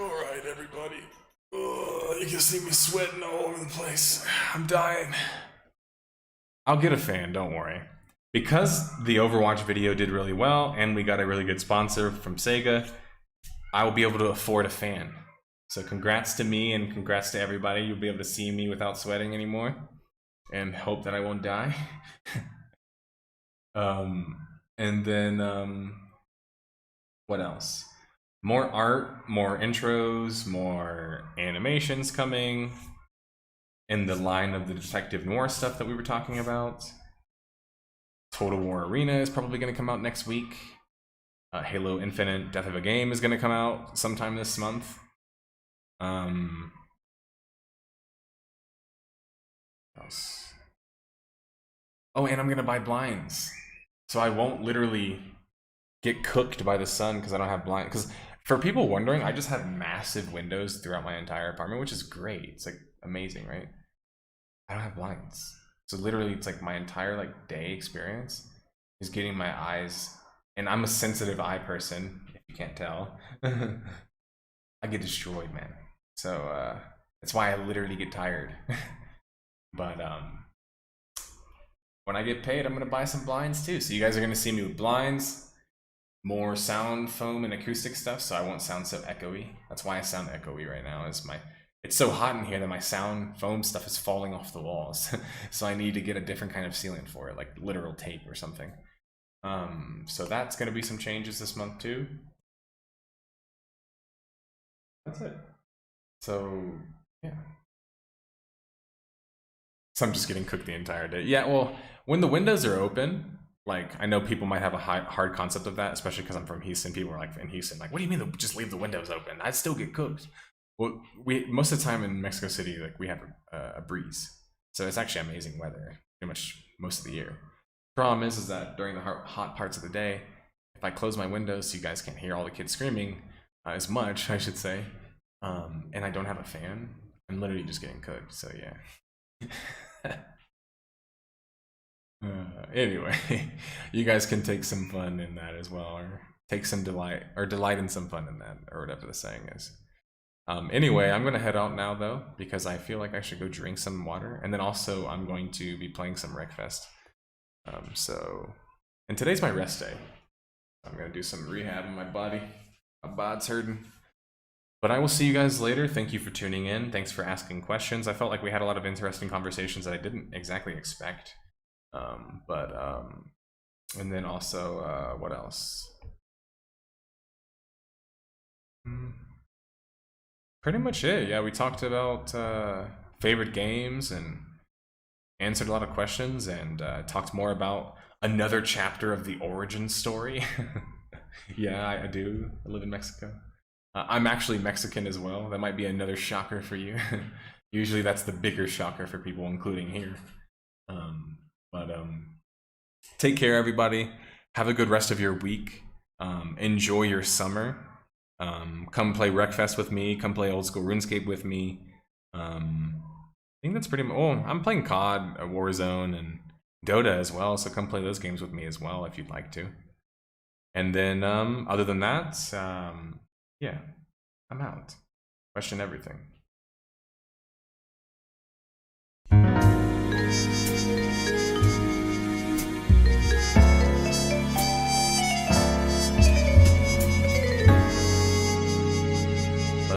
Alright, everybody. You can see me sweating all over the place. I'm dying. I'll get a fan, don't worry. Because the Overwatch video did really well, and we got a really good sponsor from Sega, I will be able to afford a fan. So congrats to me, and congrats to everybody. You'll be able to see me without sweating anymore, and hope that I won't die. And then, what else? More art, more intros, more animations coming in the line of the detective noir stuff that we were talking about. Total War Arena is probably going to come out next week. Halo Infinite Death of a Game is going to come out sometime this month. What else? Oh, and I'm gonna buy blinds, so I won't literally get cooked by the sun because I don't have blinds. Because for people wondering, I just have massive windows throughout my entire apartment, which is great. It's like amazing, right? I don't have blinds, so literally it's like my entire like day experience is getting my eyes, and I'm a sensitive eye person, if you can't tell. I get destroyed, man. So that's why I literally get tired. But when I get paid, I'm gonna buy some blinds too. So you guys are gonna see me with blinds, more sound foam and acoustic stuff, so I won't sound so echoey. That's why I sound echoey right now. It's so hot in here that my sound foam stuff is falling off the walls. So I need to get a different kind of sealant for it, like literal tape or something. So that's gonna be some changes this month too. That's it. So yeah. So I'm just getting cooked the entire day. Yeah, well, when the windows are open, like I know people might have a hard concept of that, especially because I'm from Houston. People are like in Houston, like, what do you mean just leave the windows open? I'd still get cooked. Well, we most of the time in Mexico City, like we have a breeze, so it's actually amazing weather pretty much most of the year. Problem is that during the hot parts of the day, if I close my windows so you guys can't hear all the kids screaming as much, I should say, and I don't have a fan, I'm literally just getting cooked. So yeah. Anyway, you guys can take some fun in that as well, or take some delight in some fun in that, or whatever the saying is. Anyway, I'm gonna head out now though, because I feel like I should go drink some water, and then also I'm going to be playing some Wreckfest. And today's my rest day. I'm gonna do some rehab in my body. My bod's hurting. But I will see you guys later. Thank you for tuning in. Thanks for asking questions. I felt like we had a lot of interesting conversations that I didn't exactly expect. And then also, what else? Pretty much it. Yeah, we talked about favorite games and answered a lot of questions, and talked more about another chapter of the origin story. Yeah, I do. I live in Mexico. I'm actually Mexican as well. That might be another shocker for you. Usually that's the bigger shocker for people, including here. Take care, everybody. Have a good rest of your week. Enjoy your summer. Come play Wreckfest with me. Come play Old School RuneScape with me. I think that's pretty much. Oh, I'm playing COD, Warzone, and Dota as well. So come play those games with me as well if you'd like to. And then, other than that, yeah, I'm out. Question everything.